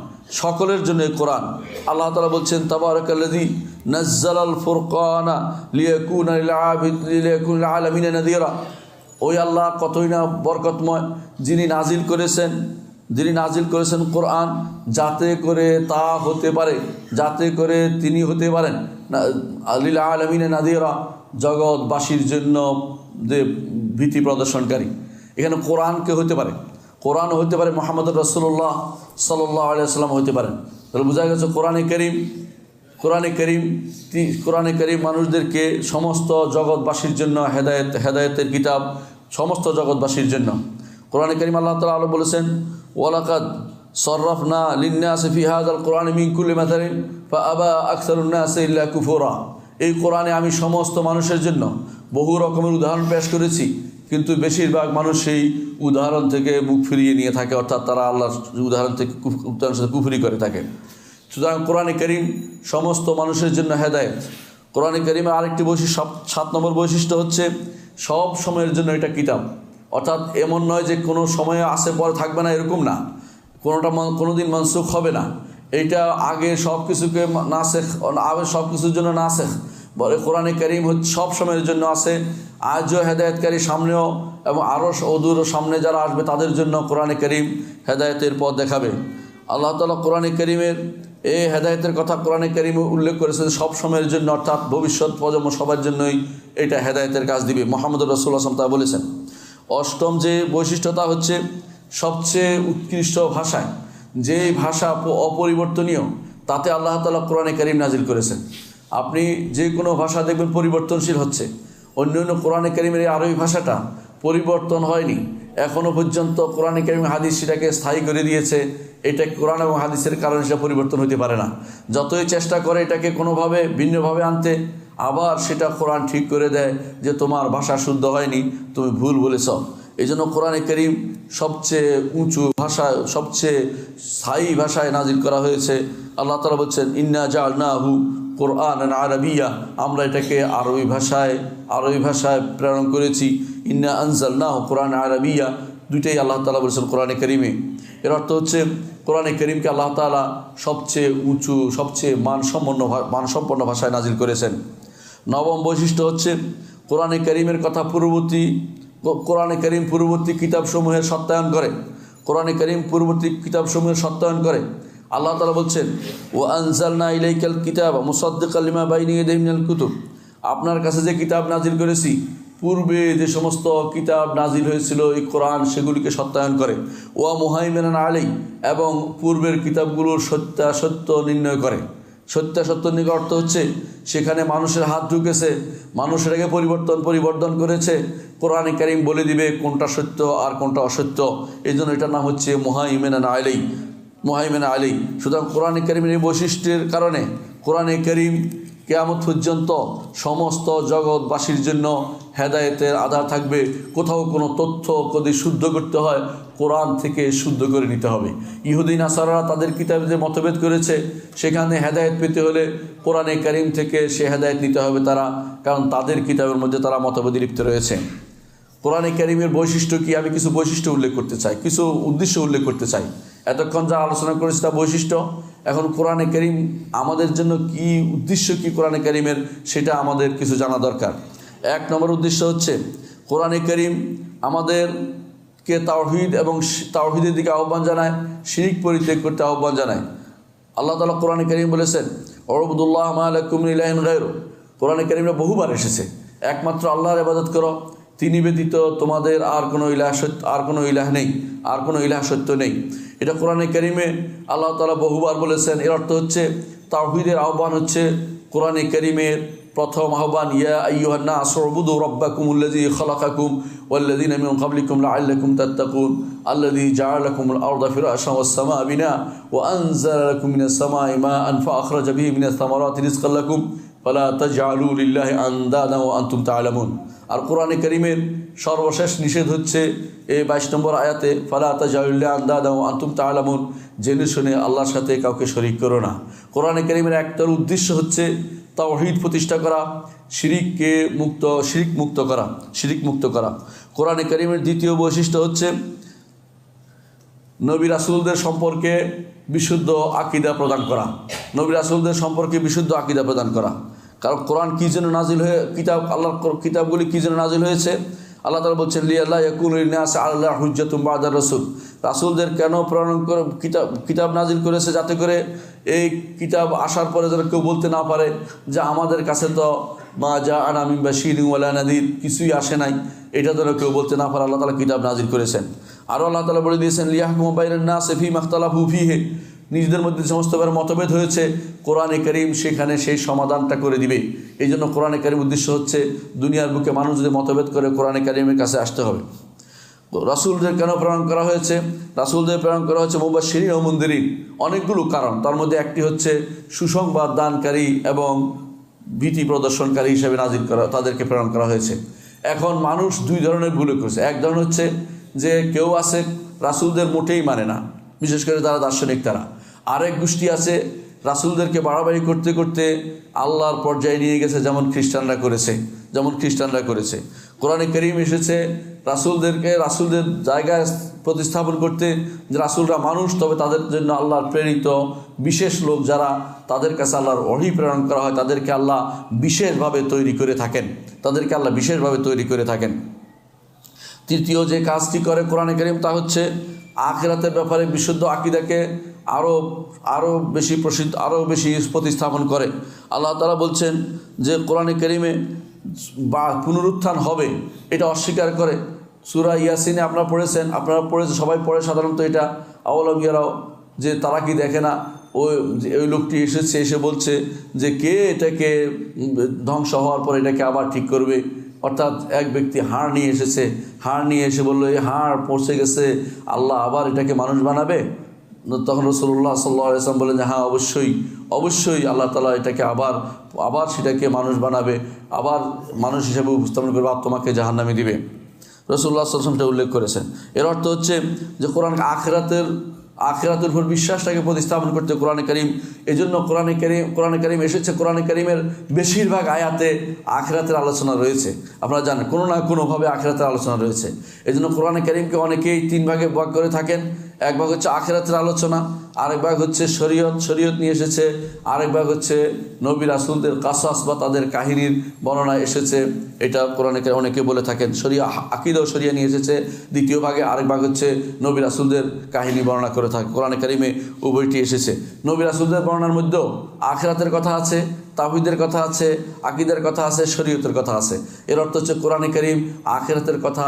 সকলের জন্য এই কোরআন। আল্লাহ তাআলা বলছেন তাবারাকাল্লাযী নাজ্জালাল ফুরকানা লিয়াকুনা লিল আলামিনা নাযীরা, ওই আল্লাহ কতই না বরকতময়, যিনি নাজিল করেছেন কোরআন, যাতে করে তা হতে পারে, যাতে করে তিনি হতে পারেন লিল আলামিনা নাযীরা, জগৎবাসীর জন্য যে ভীতি প্রদর্শনকারী। এখানে কোরআনকে হতে পারে, কোরআন হতে পারে, মুহাম্মদ রাসূলুল্লাহ সাল্লাল্লাহু আলাইহি ওয়াসাল্লাম হতে পারেন। তাহলে বোঝা গেছে কোরআনে কারীম মানুষদেরকে সমস্ত জগৎবাসীর জন্য হেদায়েতের কিতাব, সমস্ত জগৎবাসীর জন্য। কোরআনে কারীম আল্লাহ তাআলা আলো বলেছেন, ওয়ালাকাদ সররাফনা লিন্নাসি ফি হাযাল কোরআনি মিন কুল্লি মাসালিন ফাআবা আকসারুন নাসি ইল্লা কুফুরা। এই কোরআনে আমি সমস্ত মানুষের জন্য বহু রকমের উদাহরণ পেশ করেছি, কিন্তু বেশিরভাগ মানুষ সেই উদাহরণ থেকে মুখ ফিরিয়ে নিয়ে থাকে, অর্থাৎ তারা আল্লাহর উদাহরণ থেকে উদাহরণের সাথে কুফরি করে থাকে। সুতরাং কোরআনে কারীম সমস্ত মানুষের জন্য হেদায়েত। কোরআনে কারীমের আরেকটি বৈশিষ্ট্য, 7 নম্বর বৈশিষ্ট্য হচ্ছে সব সময়ের জন্য এটা কিতাব। অর্থাৎ এমন নয় যে কোনো সময়ে আসে পরে থাকবে না, এরকম না। কোনোদিন মানসুখ হবে না। এইটা আগে সব কিছুকে নাসেখ, আগে সব কিছুর জন্য নাসেখ। বলে কোরআনে কারীম হচ্ছে সব সময়ের জন্য আছে, আজও হেদায়েতকারী, সামনেও এবং আরও অদূর সামনে যারা আসবে তাদের জন্য কোরআনে কারীম হেদায়েতের পথ দেখাবে। আল্লাহ তাআলা কোরআনে কারীমের এই হেদায়েতের কথা কোরআনে কারীমে উল্লেখ করেছেন সব সময়ের জন্য, অর্থাৎ ভবিষ্যৎ প্রজন্ম সবার জন্যই এটা হেদায়েতের কাজ দিবে। মুহাম্মদ রাসূলুল্লাহ সাল্লাল্লাহু আলাইহি ওয়াসাল্লাম তা বলেছেন। অষ্টম যে বৈশিষ্ট্যতা হচ্ছে সবচেয়ে উৎকৃষ্ট ভাষায়, যে ভাষা অপরিবর্তনীয়, তাতে আল্লাহ তাআলা কোরআনে কারীম নাজিল করেছেন। আপনি যে কোনো ভাষা দেখবেন পরিবর্তনশীল হচ্ছে, অন্য কোরআনে কারীমের এই আরবি ভাষাটা পরিবর্তন হয়নি এখনও পর্যন্ত। কোরআনে কারীম হাদিস সেটাকে স্থায়ী করে দিয়েছে। এটা কোরআন এবং হাদিসের কারণে সেটা পরিবর্তন হতে পারে না। যতই চেষ্টা করে এটাকে কোনোভাবে ভিন্নভাবে আনতে, আবার সেটা কোরআন ঠিক করে দেয় যে তোমার ভাষা শুদ্ধ হয়নি, তুমি ভুল বলেছ। এই জন্য কোরআনে কারীম সবচেয়ে উঁচু ভাষায়, সবচেয়ে স্থায়ী ভাষায় নাজিল করা হয়েছে। আল্লাহ তাআলা বলছেন, ইন্না জাআলনাহু কোরআনান আরাবিয়্যা, আমরা এটাকে আরবি ভাষায় প্রেরণ করেছি। ইন্না আনজালনাহু কোরআনান আরাবিয়্যা, দুইটাই আল্লাহ তাআলা বলেছেন কোরআনে কারীমে। এর অর্থ হচ্ছে কোরআনে কারীমকে আল্লাহ তাআলা সবচেয়ে উঁচু, সবচেয়ে মানসম্পন্ন ভাষায় নাজিল করেছেন। নবম বৈশিষ্ট্য হচ্ছে কোরআনে কারীমের কথা কোরআনে কারীম পূর্ববর্তী কিতাবসমূহের সত্যায়ন করে। কোরআনে কারীম পূর্ববর্তী কিতাবসমূহের সত্যায়ন করে। আল্লাহ তাআলা বলছেন, ওয়া আনজালনা ইলাইকাল কিতাবা মুসাদ্দিকাল লিমা বাইনা ইয়াদাইহি মিনাল কুতুব, আপনার কাছে যে কিতাব নাজিল করেছি, পূর্বে যে সমস্ত কিতাব নাজিল হয়েছিল এই কোরআন সেগুলিকে সত্যায়ন করে। ওয়া মুহাইমিনান আলাইহি, এবং পূর্বের কিতাবগুলোর সত্য নির্ণয় করে। সত্য নির্ণয় অর্থ হচ্ছে সেখানে মানুষের হাত ঢুকেছে, মানুষ এটাকে পরিবর্তন করেছে। কোরআনে কারীম বলে দিবে কোনটা সত্য আর কোনটা অসত্য। এই জন্য এটার নাম হচ্ছে মুহাইমিনান আলাইহি। সুতরাং কোরআনে কারীমের এই বৈশিষ্ট্যের কারণে কোরআনে কারীম কিয়ামত পর্যন্ত সমস্ত জগৎবাসীর জন্য হেদায়েতের আধার থাকবে। কোথাও কোনো তথ্য যদি শুদ্ধ করতে হয়, কোরআন থেকে শুদ্ধ করে নিতে হবে। ইহুদি নাসারারা তাদের কিতাবে যে মতভেদ করেছে, সেখানে হেদায়েত পেতে হলে কোরআনে কারীম থেকে সে হেদায়েত নিতে হবে তারা, কারণ তাদের কিতাবের মধ্যে তারা মতভেদে লিপ্ত রয়েছে। কোরআনে কারীমের বৈশিষ্ট্য কি, আমি কিছু বৈশিষ্ট্য উল্লেখ করতে চাই, কিছু উদ্দেশ্য উল্লেখ করতে চাই। এতক্ষণ যা আলোচনা করেছি তা বৈশিষ্ট্য। এখন কোরআনে কারীম আমাদের জন্য কি উদ্দেশ্য, কি কোরআনে কারীমের, সেটা আমাদের কিছু জানা দরকার। 1 নম্বর উদ্দেশ্য হচ্ছে কোরআনে কারীম আমাদেরকে তাওহীদ এবং তাওহীদের দিকে আহ্বান জানায়, শিরক পরিত্যাগ করতে আহ্বান জানায়। আল্লাহ তাআলা কোরআনে কারীম বলেছেন, উবুদুল্লাহ মা লাকুম মিন ইলাহিন গায়রু। কোরআনে কারীমে বহুবার এসেছে একমাত্র আল্লাহর ইবাদত করো, তিনি ব্যতীত তোমাদের আর কোনো ইলাহ নেই, আর কোনো ইলাহ সত্য নেই। এটা কোরআনে কারীমে আল্লাহ তাআলা বহুবার বলেছেন। এর অর্থ হচ্ছে তাওহীদের আহ্বান হচ্ছে কোরআনে কারীমের প্রথম আহ্বান। ইয়া আইয়ুহান নাস উবুদু রাব্বাকুমুল্লাযী খালাকাকুম ওয়াল্লাযীনা মিন ক্বাবলিকুম লাআল্লাকুম তাত্তাকুন আল্লাযী জাআলা লাকুমুল আরদা ফিরাশান ওয়াস সামাআ বিনা ওয়া আনজালা লাকুম মিনাস সামাই মাআন ফাআখরাজা বিহি মিনাস সামারাতি রিজকান লাকুম ফালা তাজআলু লিল্লাহি আনদাদা ওয়া আনতুম তা'লামুন। আর কোরআনে কারীমের সর্বশেষ নিষেধ হচ্ছে এই 22 নম্বর আয়াতে, ফালা তাজআলু লিল্লাহি আনদাদা ওয়া আনতুম তা'লামুন, জেনে শুনে আল্লাহর সাথে কাউকে শরীক করো না। কোরআনে কারীমের একটার উদ্দেশ্য হচ্ছে তাওহীদ প্রতিষ্ঠা করা, শিরিক মুক্ত করা। কোরআনে কারীমের দ্বিতীয় বৈশিষ্ট্য হচ্ছে নবী রাসূলদের সম্পর্কে বিশুদ্ধ আকীদা প্রদান করা। কারণ কোরআন কী জন্য নাজিল হয়ে, আল্লাহর কিতাবগুলি কী জন্য নাজিল হয়েছে? আল্লাহ তাআলা বলছেন, লিআল্লা ইয়াকুনা লিন-নাসি আলাল্লাহি হুজ্জাতুন বা'দার রাসূল। রাসূলদের কেন প্রেরণ করে কিতাব নাজিল করেছে? যাতে করে এই কিতাব আসার পরে যেন কেউ বলতে না পারে যে আমাদের কাছে তো মা জাআনা মিন বাশীরিন ওয়ালা নাযীর, কিছুই আসে নাই, এটা যেন কেউ বলতে না পারে, আল্লাহ তাআলা কিতাব নাজিল করেছেন। আরও আল্লাহ তাআলা বলে দিয়েছেন লিয়াহকুমা বাইনান নাসি ফীমা ইখতালাফু ফীহি, নিজেদের মধ্যে সমস্ত মতভেদ হয়েছে কোরআনে কারীম সেখানে সেই সমাধানটা করে দিবে। এই জন্য কোরআনে কারীম উদ্দেশ্য হচ্ছে দুনিয়ার বুকে মানুষ যদি মতভেদ করে কোরআনে কারীমের কাছে আসতে হবে। রাসূলদের কেন প্রেরণ করা হয়েছে? রাসূলদের প্রেরণ করা হচ্ছে মুবাশশিরিন ও মুনদিরিন, অনেকগুলো কারণ, তার মধ্যে একটি হচ্ছে সুসংবাদ দানকারী এবং ভীতি প্রদর্শনকারী হিসেবে নাজিল করা, তাদেরকে প্রেরণ করা হয়েছে। এখন মানুষ দুই ধরনের ভুল করেছে। এক ধরন হচ্ছে যে কেউ আছে রাসূলদের মোটেই মানে না, বিশেষ করে যারা দার্শনিক তারা। আরেক গোষ্ঠী আছে রাসূলদেরকে বাড়াবাড়ি করতে করতে আল্লাহর পর্যায়ে নিয়ে গেছে, যেমন খ্রিস্টানরা করেছে। কোরআনে কারীম এসেছে রাসূলদের জায়গায় প্রতিস্থাপন করতে, যে রাসূলরা মানুষ, তবে তাদের জন্য আল্লাহর প্রেরিত বিশেষ লোক যারা, তাদের কাছে আল্লাহর ওহী প্রেরণ করা হয়, তাদেরকে আল্লাহ বিশেষভাবে তৈরি করে থাকেন। তৃতীয় যে কাজটি করে কোরআনে কারীম তা হচ্ছে আখিরাতের ব্যাপারে বিশুদ্ধ আকীদাকে আরও বেশি প্রতিস্থাপন করে। আল্লাহ তাআলা বলছেন যে কোরআনে কারীমে পুনরুত্থান হবে এটা অস্বীকার করে। সূরা ইয়াসিনে আপনারা পড়েছেন, সবাই পড়ে সাধারণত এটা, আওয়ালাম ইয়ারাও, যে তারা কি দেখে না ওই লোকটি এসে বলছে যে কে এটাকে ধ্বংস হওয়ার পর এটাকে আবার ঠিক করবে। অর্থাৎ এক ব্যক্তি হাড় নিয়ে এসে বললো এই হাড় পচে গেছে, আল্লাহ আবার এটাকে মানুষ বানাবে? তখন রাসূলুল্লাহ সাল্লাল্লাহু আলাইহি ওয়াসাল্লাম বললেন যে হ্যাঁ, অবশ্যই আল্লাহ তাআলা এটাকে আবার সেটাকে মানুষ বানাবে, আবার মানুষ হিসেবে উপস্থাপন করবে, আর তোমাকে জাহান্নামে দিবে। রাসূলুল্লাহ সাল্লাল্লাহু আলাইহি ওয়াসাল্লাম উল্লেখ করেছেন। এর অর্থ হচ্ছে যে আখিরাতের উপর বিশ্বাসটাকে প্রতিস্থাপন করতে কোরআনে কারীম, এই জন্য কোরআনে কারীম এসেছে। কোরআনে কারীমের বেশিরভাগ আয়াতে আখিরাতের আলোচনা রয়েছে। আপনারা জানেন কোনো না কোনোভাবে আখিরাতের আলোচনা রয়েছে। এই জন্য কোরআনে কারীমকে অনেকেই তিন ভাগে ভাগ করে থাকেন। এক ভাগ হচ্ছে আখিরাতের আলোচনা, আরেক ভাগ হচ্ছে শরীয়ত নিয়ে এসেছে, আরেক ভাগ হচ্ছে নবী রাসূলদের কাসাস বা তাদের কাহিনীর বর্ণনা এসেছে। এটা কোরআনে অনেকে বলে থাকেন আকীদা ও শরিয়া নিয়ে এসেছে। দ্বিতীয় ভাগে আরেক ভাগ হচ্ছে নবী রাসূলদের কাহিনী বর্ণনা করে থাকে। কোরআনে কারীমে উভয়টি এসেছে। নবী রাসূলদের বর্ণনার মধ্যেও আখিরাতের কথা আছে, তাওহীদের কথা আছে, আকীদার কথা আছে, শরীয়তের কথা আছে। এর অর্থ হচ্ছে কোরআনে কারীম আখিরাতের কথা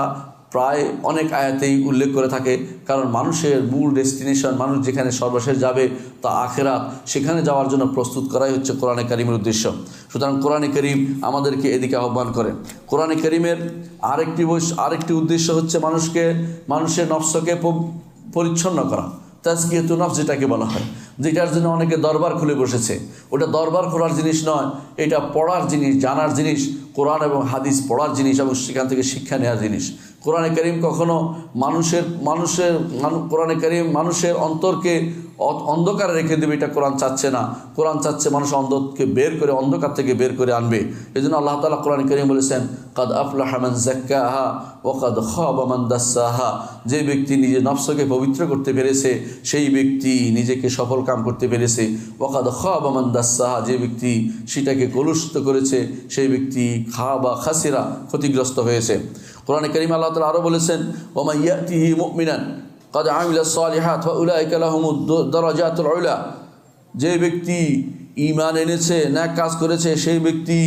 প্রায় অনেক আয়াতেই উল্লেখ করে থাকে, কারণ মানুষের মূল ডেস্টিনেশন, মানুষ যেখানে সর্বশেষ যাবে তা আখিরাত, সেখানে যাওয়ার জন্য প্রস্তুত করাই হচ্ছে কোরআনে কারীমের উদ্দেশ্য। সুতরাং কোরআনে কারীম আমাদেরকে এদিকে আহ্বান করে। কোরআনে কারীমের আরেকটি উদ্দেশ্য হচ্ছে মানুষের নফসকে পরিচ্ছন্ন করা, তাজকিয়াতুন নফস যেটাকে বলা হয়, যেটার জন্য অনেকে দরবার খুলে বসেছে। ওটা দরবার খোলার জিনিস নয়, এটা পড়ার জিনিস, জানার জিনিস, কোরআন এবং হাদিস পড়ার জিনিস এবং সেখান থেকে শিক্ষা নেওয়ার জিনিস। কোরআনে কারীম কখনো কোরআনে কারীম মানুষের অন্তরকে অন্ধকারে রেখে দেবে, এটা কোরআন চাচ্ছে না। কোরআন চাচ্ছে মানুষ অন্ধকার থেকে বের করে আনবে। এই জন্য আল্লাহ তাআলা কোরআনে কারীম বলেছেন কাদ আফলাহা মান যাক্কাহা ওয়া কাদ খাবা মান দাসসাহা, যে ব্যক্তি নিজের নফসকে পবিত্র করতে পেরেছে সেই ব্যক্তি নিজেকে সফল কাম করতে পেরেছে। ওয়া কাদ খাবা মান দাসসাহা, যে ব্যক্তি সেটাকে কলুষিত করেছে সেই ব্যক্তি খাসিরা, ক্ষতিগ্রস্ত হয়েছে। কোরআনে কারীমে আল্লাহ তাআলা আরও বলেছেন ওয়া মান ইয়াতিহি মুমিনান কাদ আমিলাস সালিহাত ওয়া উলাইকা লাহুমুদ দারাজাতুল উলা, যে ব্যক্তি ঈমান এনেছে, নেক কাজ করেছে, সেই ব্যক্তি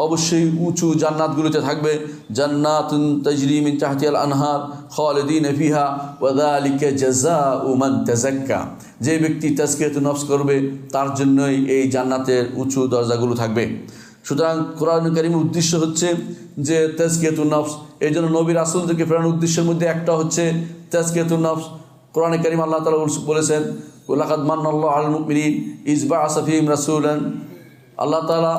অবশ্যই উঁচু জান্নাতগুলোতে থাকবে। জান্নাতুন তাজরি মিন তাহতিহাল আনহার খালিদিন ফিহা ওয়া যালিকা জাযাউ মান তাযাক্কা, যে ব্যক্তি তাজকিয়াতুন নফস করবে তার জন্যই এই জান্নাতের উঁচু দরজাগুলো থাকবে। সুতরাং কোরআন কারীমের উদ্দেশ্য হচ্ছে যে তাজকিয়াতুন নফস। এই জন্য নবী রাসূলদেরকে প্রেরণের উদ্দেশ্যের মধ্যে একটা হচ্ছে তাজকিয়াতুন নফস। কোরআনে কারীম আল্লাহ তাআলা বলেছেন লাকাদ মান্নাল্লাহু আলাল মুমিনিন ইয বা'আসা ফীহিম রাসূলান, আল্লাহ তাআলা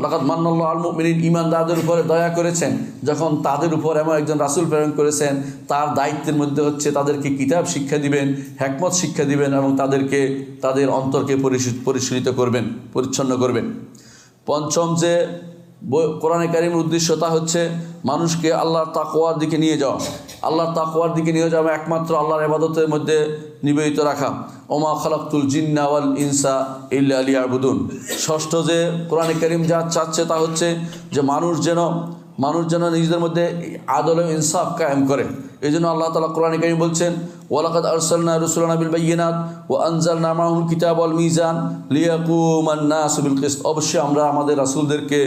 লাকাদ মান্নাল্লাহু আলাল মুমিনিন, ঈমানদারদের উপরে দয়া করেছেন যখন তাদের উপর এমন একজন রাসূল প্রেরণ করেছেন, তার দায়িত্বের মধ্যে হচ্ছে তাদেরকে কিতাব শিক্ষা দিবেন, হিকমত শিক্ষা দিবেন এবং তাদের অন্তরকে পরিচ্ছন্ন করবেন। পঞ্চম যে কোরআনে কারীমের উদ্দেশ্য তা হচ্ছে মানুষকে আল্লাহর তাকওয়ার দিকে নিয়ে যাওয়া, একমাত্র আল্লাহর ইবাদতের মধ্যে নিবেদিত রাখা। ওমা খালাকতুল জিন্না ওয়াল ইনসা ইল্লা লিয়াবুদুন। ষষ্ঠ যে কোরআনে কারীম যা চাচ্ছে তা হচ্ছে যে মানুষ যেন নিজেদের মধ্যে আদল ও ইনসাফ কায়েম করে। এই জন্য আল্লাহ তাআলা কোরআনে কারীম বলছেন, ওয়ালাকাদ আরসালনা রুসুলানা বিল বায়্যিনাত ওয়া আনজালনা মাআহুল কিতাব ওয়াল মিজান লিয়াকুমান নাসু বিল কিসত। অবশ্যই আমরা আমাদের রাসূলদেরকে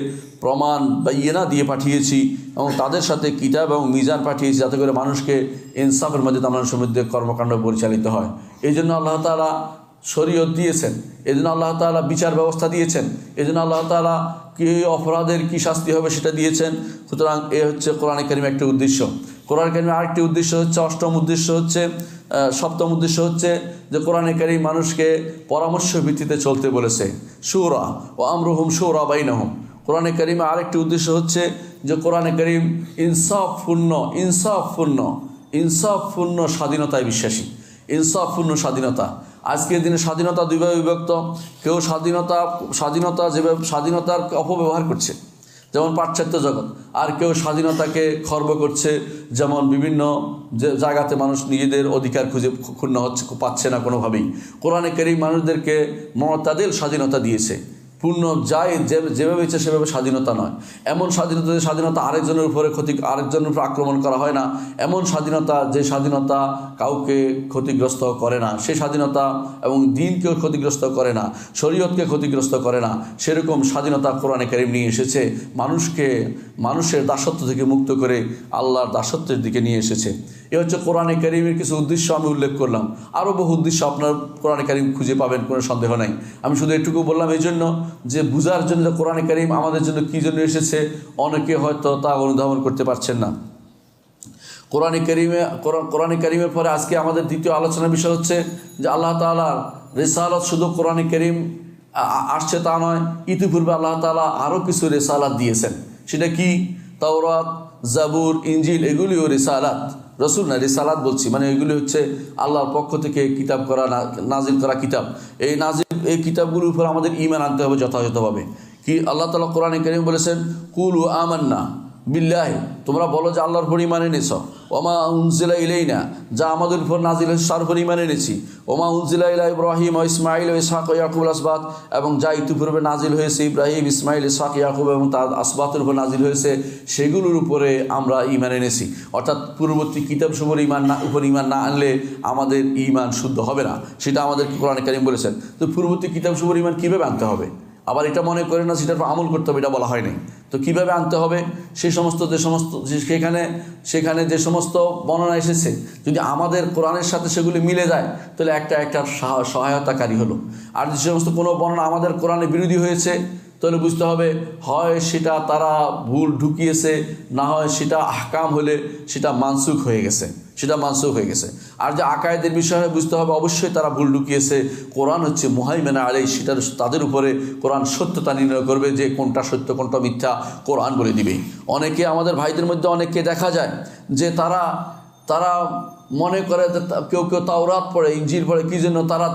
প্রমাণ বায়্যিনা দিয়ে পাঠিয়েছি এবং তাদের সাথে কিতাব এবং মিজান পাঠিয়েছি, যাতে করে মানুষকে ইনসাফের মধ্যে মানুষের মধ্যে কর্মকাণ্ড পরিচালিত হয়। এই জন্য আল্লাহ তাআলা শরীয়ত দিয়েছেন, এই জন্য আল্লাহ তাআলা বিচার ব্যবস্থা দিয়েছেন, এই জন্য আল্লাহ তাআলা কী অপরাধের কী শাস্তি হবে সেটা দিয়েছেন। সুতরাং এ হচ্ছে কোরআনে কারীমের একটা উদ্দেশ্য। কোরআনে কারীমের আরেকটি উদ্দেশ্য হচ্ছে, সপ্তম উদ্দেশ্য হচ্ছে যে কোরআনে কারীম মানুষকে পরামর্শ ভিত্তিতে চলতে বলেছে। শুরা ও আমরুহুম শুরা বাইনাহুম। কোরআনে কারীমে আরেকটি উদ্দেশ্য হচ্ছে যে কোরআনে কারীম ইনসাফপূর্ণ স্বাধীনতায় বিশ্বাসী। ইনসাফপূর্ণ স্বাধীনতা। আজকের দিনে স্বাধীনতা দুইভাবে বিভক্ত। কেউ স্বাধীনতার অপব্যবহার করছে, যেমন পাশ্চাত্য জগৎ, আর কেউ স্বাধীনতাকে খর্ব করছে, যেমন বিভিন্ন জায়গাতে মানুষ নিজেদের অধিকার ক্ষুণ্ণ পাচ্ছে না কোনোভাবেই। কোরআনে কারীম মানুষদেরকে মুতাদিল স্বাধীনতা দিয়েছে। পূর্ণ যেভাবে ইচ্ছে সেভাবে স্বাধীনতা নয়। এমন স্বাধীনতা আরেকজনের উপর আক্রমণ করা হয় না। এমন স্বাধীনতা, যে স্বাধীনতা কাউকে ক্ষতিগ্রস্ত করে না, সেই স্বাধীনতা এবং দ্বীনকেও ক্ষতিগ্রস্ত করে না, শরীয়তকে ক্ষতিগ্রস্ত করে না, সেরকম স্বাধীনতা কোরআনে কারীম নিয়ে এসেছে। মানুষের দাসত্ব থেকে মুক্ত করে আল্লাহর দাসত্বের দিকে নিয়ে এসেছে। এ হচ্ছে কোরআনে কারীমের কিছু উদ্দেশ্য আমি উল্লেখ করলাম। আরও বহু উদ্দেশ্য আপনার কোরআনে কারীম খুঁজে পাবেন, কোনো সন্দেহ নাই। আমি শুধু এটুকু বললাম এই জন্য যে বুঝার জন্য কোরআনে কারীম আমাদের জন্য কী জন্য এসেছে অনেকে হয়তো তা অনুধাবন করতে পারছেন না। কোরআনে কারীমের পরে আজকে আমাদের দ্বিতীয় আলোচনার বিষয় হচ্ছে যে আল্লাহ তাআলার রিসালাত শুধু কোরআনে কারীম আসছে তা নয়, ইতিপূর্বে আল্লাহ তাআলা আরও কিছু রিসালাত দিয়েছেন। সেটা কি? তাওরাত, জাবুর, ইনজিল, এগুলিও রিসালাত। রসুল না, রিসালাত বলছি, মানে এগুলি হচ্ছে আল্লাহর পক্ষ থেকে কিতাব করা, নাজিল করা কিতাব। এই কিতাবগুলোর উপর আমাদের ঈমান আনতে হবে যথাযথভাবে। কি আল্লাহ তাআলা কোরআনে কারীম বলেছেন, কুলু আমান্না বিল্লাহি, তোমরা বলো যে আল্লাহর উপর ঈমান এনেছ। ওমা উনজিলা ইলাইনা, যা আমাদের উপর নাজিল হয়েছে তার উপর ঈমান এনেছি। ওমা উনজিলা ইলা ইব্রাহিম ও ইসমাঈল ও ইসহাক ও ইয়াকুবুল আসবাত, এবং যা ইতিপূর্বে নাজিল হয়েছে ইব্রাহিম, ইসমাঈল, ইসহাক, ইয়াকুব এবং তার আসবাতের উপর নাজিল হয়েছে, সেগুলোর উপরে আমরা ঈমান এনেছি। অর্থাৎ পূর্ববর্তী কিতাবসমূহের ঈমান না আনলে আমাদের ঈমান শুদ্ধ হবে না, সেটা আমাদেরকে কোরআনে কারীম বলেছেন। তো পূর্ববর্তী কিতাবসমূহের ঈমান কীভাবে আনতে হবে? আবার এটা মনে করে না সেটার উপর আমল করতে হবে, এটা বলা হয়নি। তো কীভাবে আনতে হবে? সেখানে যে সমস্ত বর্ণনা এসেছে, যদি আমাদের কোরআনের সাথে সেগুলি মিলে যায় তাহলে একটা সহায়তাকারী হলো। আর যে সমস্ত কোনো বর্ণনা আমাদের কোরআনে বিরোধী হয়েছে, তাহলে বুঝতে হবে হয় সেটা তারা ভুল ঢুকিয়েছে, না হয় সেটা আহকাম হলে সেটা মানসুখ হয়ে গেছে। আর যে আকায়েদের বিষয়ে বুঝতে হবে অবশ্যই তারা ভুল ঢুকিয়েছে। কোরআন হচ্ছে মুহাইমিন আলাইহি, সেটা তাদের উপরে কোরআন সত্যতা নির্ণয় করবে যে কোনটা সত্য কোনটা মিথ্যা, কোরআন বলে দিবে। অনেকে আমাদের ভাইদের মধ্যে অনেককে দেখা যায় যে তারা মনে করে যে কেউ তাওরাত পড়ে, ইনজিল পড়ে, কী জন্য তারা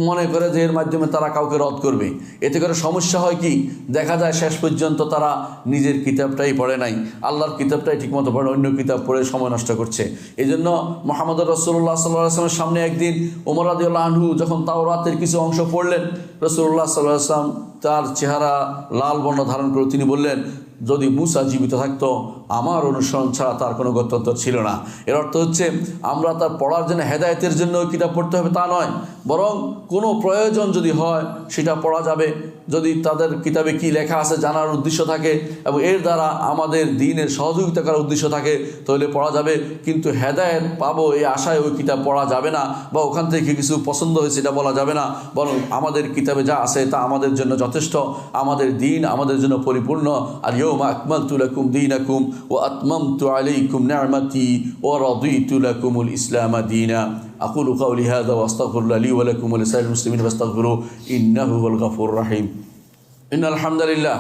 মনে করে যে এর মাধ্যমে তারা কাউকে রদ করবে। এতে করে সমস্যা হয় কি, দেখা যায় শেষ পর্যন্ত তারা নিজের কিতাবটাই পড়ে নাই, আল্লাহর কিতাবটাই ঠিকমতো পড়ে, অন্য কিতাব পড়ে সময় নষ্ট করছে। এই জন্য মুহাম্মদ রাসূলুল্লাহ সাল্লাল্লাহু আলাইহি ওয়াসাল্লামের সামনে একদিন ওমর রাদিয়াল্লাহু আনহু যখন তাওরাতের কিছু অংশ পড়লেন, রাসূলুল্লাহ সাল্লাল্লাহু আলাইহি ওয়াসাল্লাম তার চেহারা লাল বর্ণ ধারণ করে তিনি বললেন, যদি মুসা জীবিত থাকতো আমার অনুসরণ ছাড়া তার কোনো গত্যন্তর ছিল না। এর অর্থ হচ্ছে আমরা তার পড়ার জন্য, হেদায়েতের জন্য কিতাব পড়তে হবে তা নয়, বরং কোনো প্রয়োজন যদি হয় সেটা পড়া যাবে। যদি তাদের কিতাবে কি লেখা আছে জানার উদ্দেশ্য থাকে এবং এর দ্বারা আমাদের দ্বীনের সহযোগিতা করার উদ্দেশ্য থাকে তাহলে পড়া যাবে। কিন্তু হেদায়েত পাবো এই আশায় ওই কিতাব পড়া যাবে না, বা ওখান থেকে কিছু পছন্দ হয়েছে এটা বলা যাবে না, বরং আমাদের কিতাবে যা আছে তা আমাদের জন্য যথেষ্ট, আমাদের দ্বীন আমাদের জন্য পরিপূর্ণ। আর ইয়াউমা আকমালতু লাকুম দীনাকুম ওয়া আতমামতু আলাইকুম নি'মাতি ওয়া রাদিতু লাকুমুল ইসলাম দীনা। আকুলু কাওলি হাযা ওয়া আস্তাগফিরুল্লাহ লি ওয়া লাকুম ওয়া লিসাইরিল মুসলিমিন ফাস্তাগফিরুহু ইন্নাহু হুয়াল গফুরুর রাহিম। ইন্নাল হামদালিল্লাহ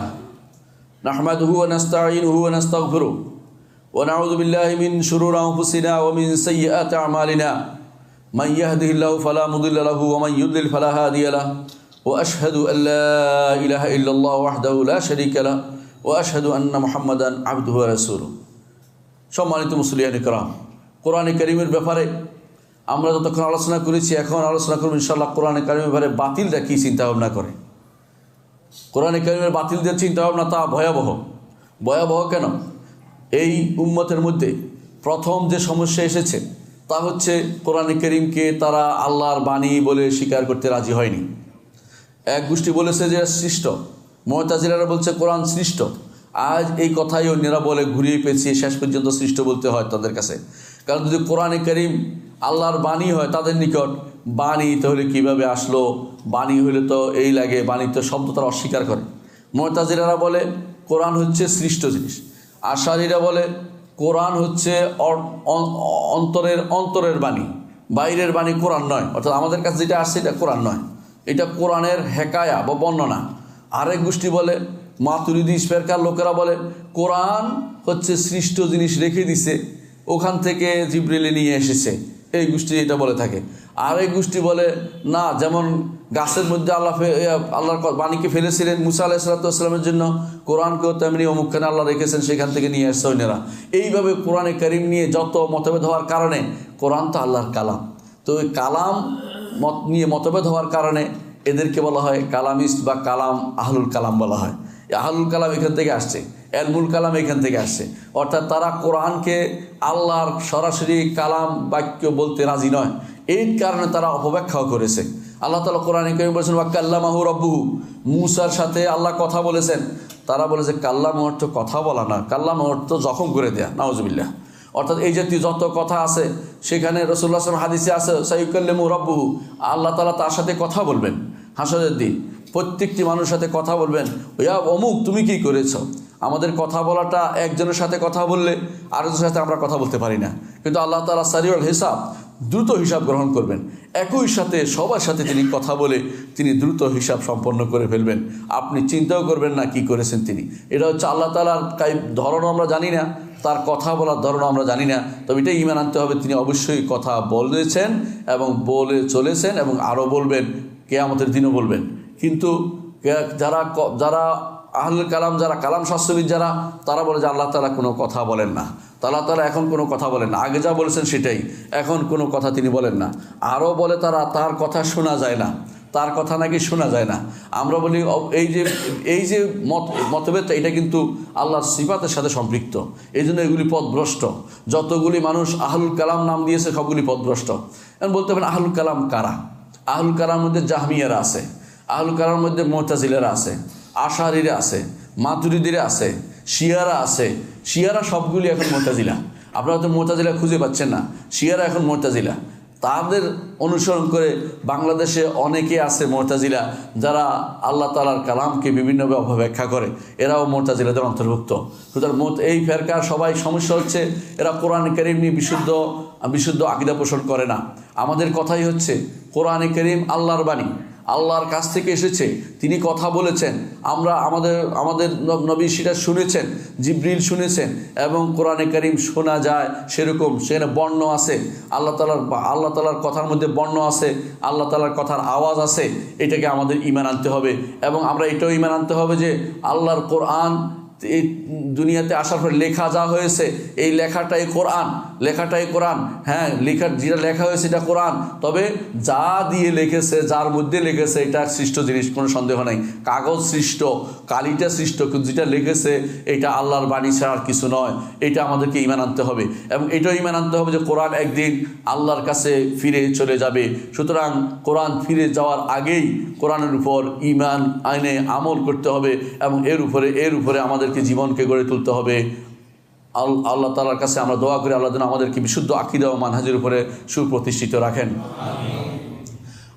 নাহমাদুহু ওয়া নাস্তাঈনুহু ওয়া নাস্তাগফিরুহু ওয়া নাউযু বিল্লাহি মিন শুরুরি আনফুসিনা ওয়া মিন সাইয়্যাতি আমালিনা মান ইয়াহদিহিল্লাহু ফালা মুদিল্লা লাহু ওয়া মান ইউদ্লিল ফালা হাদিয়া লাহু ওয়া আশহাদু আল লা ইলাহা ইল্লাল্লাহু ওয়াহদাহু লা শারীকা লাহু ওয়া আশহাদু আন্না মুহাম্মাদান আবদুহু ওয়া রাসূলুহু। সম্মানিত মুসলিয়ান ইকরাম, কোরআনে কারীমের ব্যাপারে আমরা যতক্ষণ আলোচনা করেছি, এখন আলোচনা করব ইনশাআল্লাহ কোরআনে কারীমের ব্যাপারে বাতিলরা কী চিন্তা ভাবনা করে। কোরআনে কারীমের বাতিলদের চিন্তা ভাবনা তা ভয়াবহ। কেন? এই উম্মতের মধ্যে প্রথম যে সমস্যা এসেছে তা হচ্ছে কোরআনে কারীমকে তারা আল্লাহর বাণী বলে স্বীকার করতে রাজি হয়নি। এক গোষ্ঠী বলেছে যে সৃষ্ট, মুতাজিলারা বলছে কোরআন সৃষ্ট। আজ এই কথাই অন্যরা বলে, ঘুরিয়ে পেঁচিয়ে শেষ পর্যন্ত সৃষ্ট বলতে হয় তাদের কাছে। কারণ যদি কোরআনে কারীম আল্লাহর বাণী হয় তাদের নিকট, বাণী তাহলে কীভাবে আসলো, বাণী হইলে তো এই লাগে, বাণী তো শব্দ তারা অস্বীকার করে। মুতাজিলারা বলে কোরআন হচ্ছে সৃষ্ট জিনিস। আশারীরা বলে কোরআন হচ্ছে অন্তরের বাণী, বাইরের বাণী কোরআন নয়, অর্থাৎ আমাদের কাছে যেটা আসছে এটা কোরআন নয়, এটা কোরআনের হেকায়া বা বর্ণনা। আরেক গোষ্ঠী বলে, মাতুরিদি ফেরকার লোকেরা বলে কোরআন হচ্ছে সৃষ্ট জিনিস রেখে দিছে, ওখান থেকে জিবরিল নিয়ে এসেছে, এই গোষ্ঠী এটা বলে থাকে। আরেক গোষ্ঠী বলে না, যেমন গাছের মধ্যে আল্লাহর বাণীকে ফেলেছিলেন মুসা আলাইহিস সালামের জন্য, কোরআনকেও তেমনি অমুকখানে আল্লাহ রেখেছেন, সেখান থেকে নিয়ে আসছে অন্যরা। এইভাবে কোরআনে কারীম নিয়ে যত মতভেদ হওয়ার কারণে, কোরআন তো আল্লাহর কালাম, তো ওই কালাম নিয়ে মতভেদ হওয়ার কারণে এদেরকে বলা হয় কালামিস্ট বা আহলুল কালাম বলা হয়। আহলুল কালাম এখান থেকে আসছে, এলমুল কালাম এখান থেকে আসছে, অর্থাৎ তারা কোরআনকে আল্লাহর সরাসরি কালাম বাক্য বলতে রাজি নয়। এই কারণে তারা অপব্যাখ্যাও করেছে। আল্লাহ তাআলা কোরআনে কারীমে বলেছেন ওয়া কাল্লামাহু রাব্বুহু, মূসার সাথে আল্লাহ কথা বলেছেন। তারা বলেছে কাল্লাম অর্থ কথা বলা না, কাল্লাম অর্থ জখম করে দেয়া, নাউজুবিল্লাহ। অর্থাৎ এই জাতীয় যত কথা আছে সেখানে রাসূলুল্লাহ সাল্লাল্লাহু আলাইহি ওয়াসাল্লাম হাদিসে আছে সাইয়ুকাল্লিমু রাব্বুহু, আল্লাহ তাআলা তার সাথে কথা বলবেন হাসরের দিন, প্রত্যেকটি মানুষের সাথে কথা বলবেন। ইয়া অমুক তুমি কি করেছো। আমাদের কথা বলাটা একজনের সাথে কথা বললে আরেকজনের সাথে আমরা কথা বলতে পারি না, কিন্তু আল্লাহ তাআলা সারিউল হিসাব, দ্রুত হিসাব গ্রহণ করবেন। একই সাথে সবার সাথে তিনি কথা বলে তিনি দ্রুত হিসাব সম্পন্ন করে ফেলবেন, আপনি চিন্তাও করবেন না কি করেছেন তিনি। এটা হচ্ছে আল্লাহ তাআলার ধরনও আমরা জানি না, তার কথা বলার ধরনও আমরা জানি না, তবে এটাই ঈমান আনতে হবে তিনি অবশ্যই কথা বলেছেন এবং বলে চলেছেন এবং আরও বলবেন, কিয়ামতের দিনও বলবেন। কিন্তু যারা আহলুল কালাম, যারা কালাম শাস্ত্রবিদ যারা, তারা বলে যে আল্লাহ তাআলা কোনো কথা বলেন না, আল্লাহ তাআলা এখন কোনো কথা বলেন না, আগে যা বলেছেন সেটাই, এখন কোনো কথা তিনি বলেন না। আরও বলে তারা তার কথা শোনা যায় না, তার কথা নাকি শোনা যায় না। আমরা বলি এই যে মতভেদটা, এটা কিন্তু আল্লাহর সিফাতের সাথে সম্পৃক্ত, এই জন্য এগুলি পথভ্রষ্ট। যতগুলি মানুষ আহলুল কালাম নাম দিয়েছে সবগুলি পথভ্রষ্ট। এখন বলতে পারেন আহলুল কালাম কারা? আহলুল কালামের মধ্যে জাহমিয়ারা আছে, আহলুল কালামের মধ্যে মুতাজিলারা আছে, আশারীরা আছে, মাতুরিদিরা আছে, শিয়ারা আছে। শিয়ারা সবগুলি এখন মুতাজিলা, আপনারা তো মুতাজিলা খুঁজে পাচ্ছেন না, শিয়ারা এখন মুতাজিলা। তাদের অনুসরণ করে বাংলাদেশে অনেকে আছে মুতাজিলা, যারা আল্লাহ তাআলার কালামকে বিভিন্নভাবে অপব্যাখ্যা করে, এরাও মুতাজিলাদের অন্তর্ভুক্ত। সুতরাং এই ফেরকার সবাই সমস্যা হচ্ছে এরা কোরআন কারীম নিয়ে বিশুদ্ধ আকীদা পোষণ করে না। আমাদের কথাই হচ্ছে কোরআনে কারীম আল্লাহর বাণী, আল্লাহর কাছ থেকে এসেছে, তিনি কথা বলেছেন, আমরা আমাদের নবী সেটা শুনেছেন, জিবরিল শুনেছেন, এবং কোরআনে কারীম শোনা যায় সেরকম সেখানে বর্ণ আছে, আল্লাহ তাআলার কথার মধ্যে বর্ণ আছে, আল্লাহ তাআলার কথার আওয়াজ আছে। এটাকে আমাদের ঈমান আনতে হবে এবং আমরা এটাও ঈমান আনতে হবে যে আল্লাহর কোরআন এই দুনিয়াতে আসার পর লেখা যা হয়েছে, এই লেখাটাই কোরআন। হ্যাঁ, যেটা লেখা হয়েছে এটা কোরআন, তবে যা দিয়ে লিখেছে, যার মধ্যে লিখেছে এটা সৃষ্ট জিনিস, কোনো সন্দেহ নাই। কাগজ সৃষ্ট, কালিটা সৃষ্ট, কিন্তু যেটা লিখেছে এটা আল্লাহর বাণী ছাড়া আর কিছু নয়। এটা আমাদেরকে ঈমান আনতে হবে এবং এটাও ঈমান আনতে হবে যে কোরআন একদিন আল্লাহর কাছে ফিরে চলে যাবে। সুতরাং কোরআন ফিরে যাওয়ার আগেই কোরআনের উপর ঈমান আইনে আমল করতে হবে এবং এর উপরে আমাদেরকে জীবনকে গড়ে তুলতে হবে। আল্লাহ তাআলার কাছে আমরা দোয়া করি আল্লাহ যেন আমাদেরকে বিশুদ্ধ আকীদা ও মানহাজের উপরে সুপ্রতিষ্ঠিত রাখেন।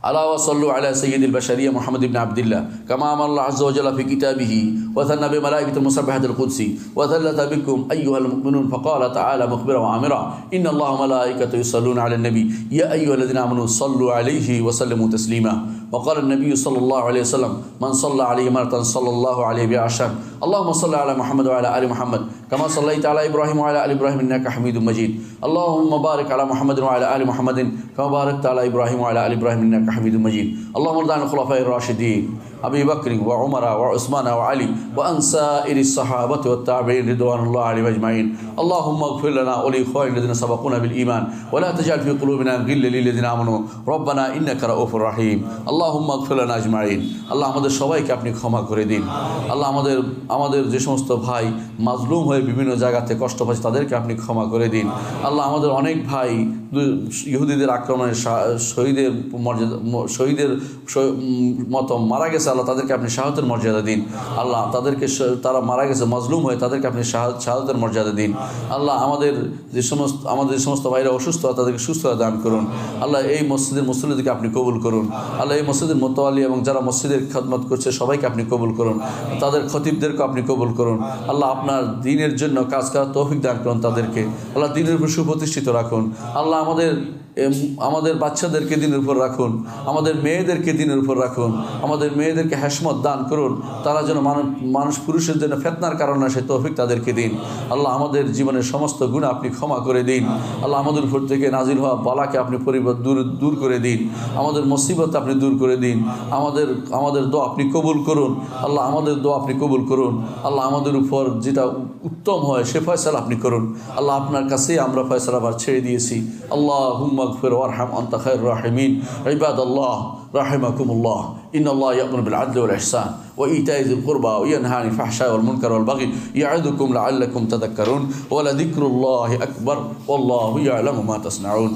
আলা ওয়া সাল্লু আলা সাইয়্যিদিল বাশারিয়া মুহাম্মদ ইবনে আবদুল্লাহ কামা আমাল্লাহু আযজা ওয়া জাল্লা ফি কিতাবিহি ওয়া থান্না বি মালাইকাতিল মুসাব্বিহাতিল কুদসি ওয়া থাল্লাতা বিকুম আইয়ুহাল মুমিনুন ফাকালা তাআলা মুখবিরা ওয়া আমিরা ইন্না আল্লাহা ওয়া মালাইকাতাহু ইউসাল্লুনা আলান নবী ইয়া আইয়ুহাল্লাযিনা আমানু সাল্লু আলাইহি ওয়া সাল্লিমু তাসলিমা ওয়া ক্বালা an-nabiy sallallahu alayhi wa sallam man salla alayhi maratan sallallahu alayhi bi ashar اللهم صل على محمد وعلى ال محمد كما صليت على ابراهيم وعلى ال ابراهيم انك حميد مجيد اللهم بارك على محمد وعلى ال محمد كما باركت على إبراهيم وعلى آل إبراهيم إنك حميد مجيد. اللهم ارض عن الخلفاء الراشدين أبي بكر وعمر وعثمان وعلي وأن سائر الصحابة والتابعين رضوان الله عليهم أجمعين. اللهم اغفر لنا ولإخواننا الذين سبقونا بالإيمان ولا تجعل في قلوبنا غلا للذين آمنوا ربنا إنك رؤوف رحيم. اللهم اغفر لنا أجمعين. আল্লাহ আমাদের সবাইকে আপনি ক্ষমা করে দিন। আল্লাহ আমাদের যে সমস্ত ভাই মাজলুম হয়ে বিভিন্ন জায়গাতে কষ্ট পাচ্ছে তাদেরকে আপনি ক্ষমা করে দিন। আল্লাহ আমাদের অনেক ভাই ইহুদিদের আক্রমণে শহীদের মতো মারা গেছে, আল্লাহ তাদেরকে আপনি শাহাদাতের মর্যাদা দিন। আল্লাহ তারা মারা গেছে মাজলুম হয়ে, তাদেরকে আপনি শাহাদাতের মর্যাদা দিন। আল্লাহ আমাদের যে সমস্ত ভাইরা অসুস্থ তাদেরকে সুস্থতা দান করুন। আল্লাহ এই মসজিদের মুসল্লিদেরকে আপনি কবুল করুন। আল্লাহ এই মসজিদের মোতাওয়ালি এবং যারা মসজিদের খেদমত করছে সবাইকে আপনি কবুল করুন, তাদের খতিবদেরকে আপনি কবুল করুন। আল্লাহ আপনার দ্বীনের জন্য কাজ করার তৌফিক দান করুন তাদেরকে। আল্লাহ দ্বীনের উপর সুপ্রতিষ্ঠিত রাখুন। আল্লাহ আমাদের বাচ্চাদেরকে দ্বীনের উপর রাখুন, আমাদের মেয়েদেরকে দ্বীনের উপর রাখুন, আমাদের মেয়েদেরকে হেশমত দান করুন। তারা যেন মানুষ পুরুষের জন্য ফিতনার কারণ না, সে তৌফিক তাদেরকে দিন। আল্লাহ আমাদের জীবনের সমস্ত গুনাহ আপনি ক্ষমা করে দিন। আল্লাহ আমাদের উপর থেকে নাজিল হওয়া বালাকে আপনি দূর করে দিন। আমাদের মুসিবত আপনি দূর করে দিন। আমাদের দোয়া আপনি কবুল করুন। আল্লাহ আমাদের দোয়া আপনি কবুল করুন। আল্লাহ আমাদের উপর যেটা উত্তম হয় সে ফয়সালা আপনি করুন। আল্লাহ আপনার কাছেই আমরা ফয়সালা আবার ছেড়ে দিয়েছি। আল্লাহুম্মা اغفر وارحم أنت خير الراحمين. عباد الله رحمكم الله إن الله يأمر بالعدل والإحسان وإيتاء ذي القربى وينهى عن الفحشاء والمنكر والبغي يعظكم لعلكم تذكرون ولذكر الله أكبر والله يعلم ما تصنعون.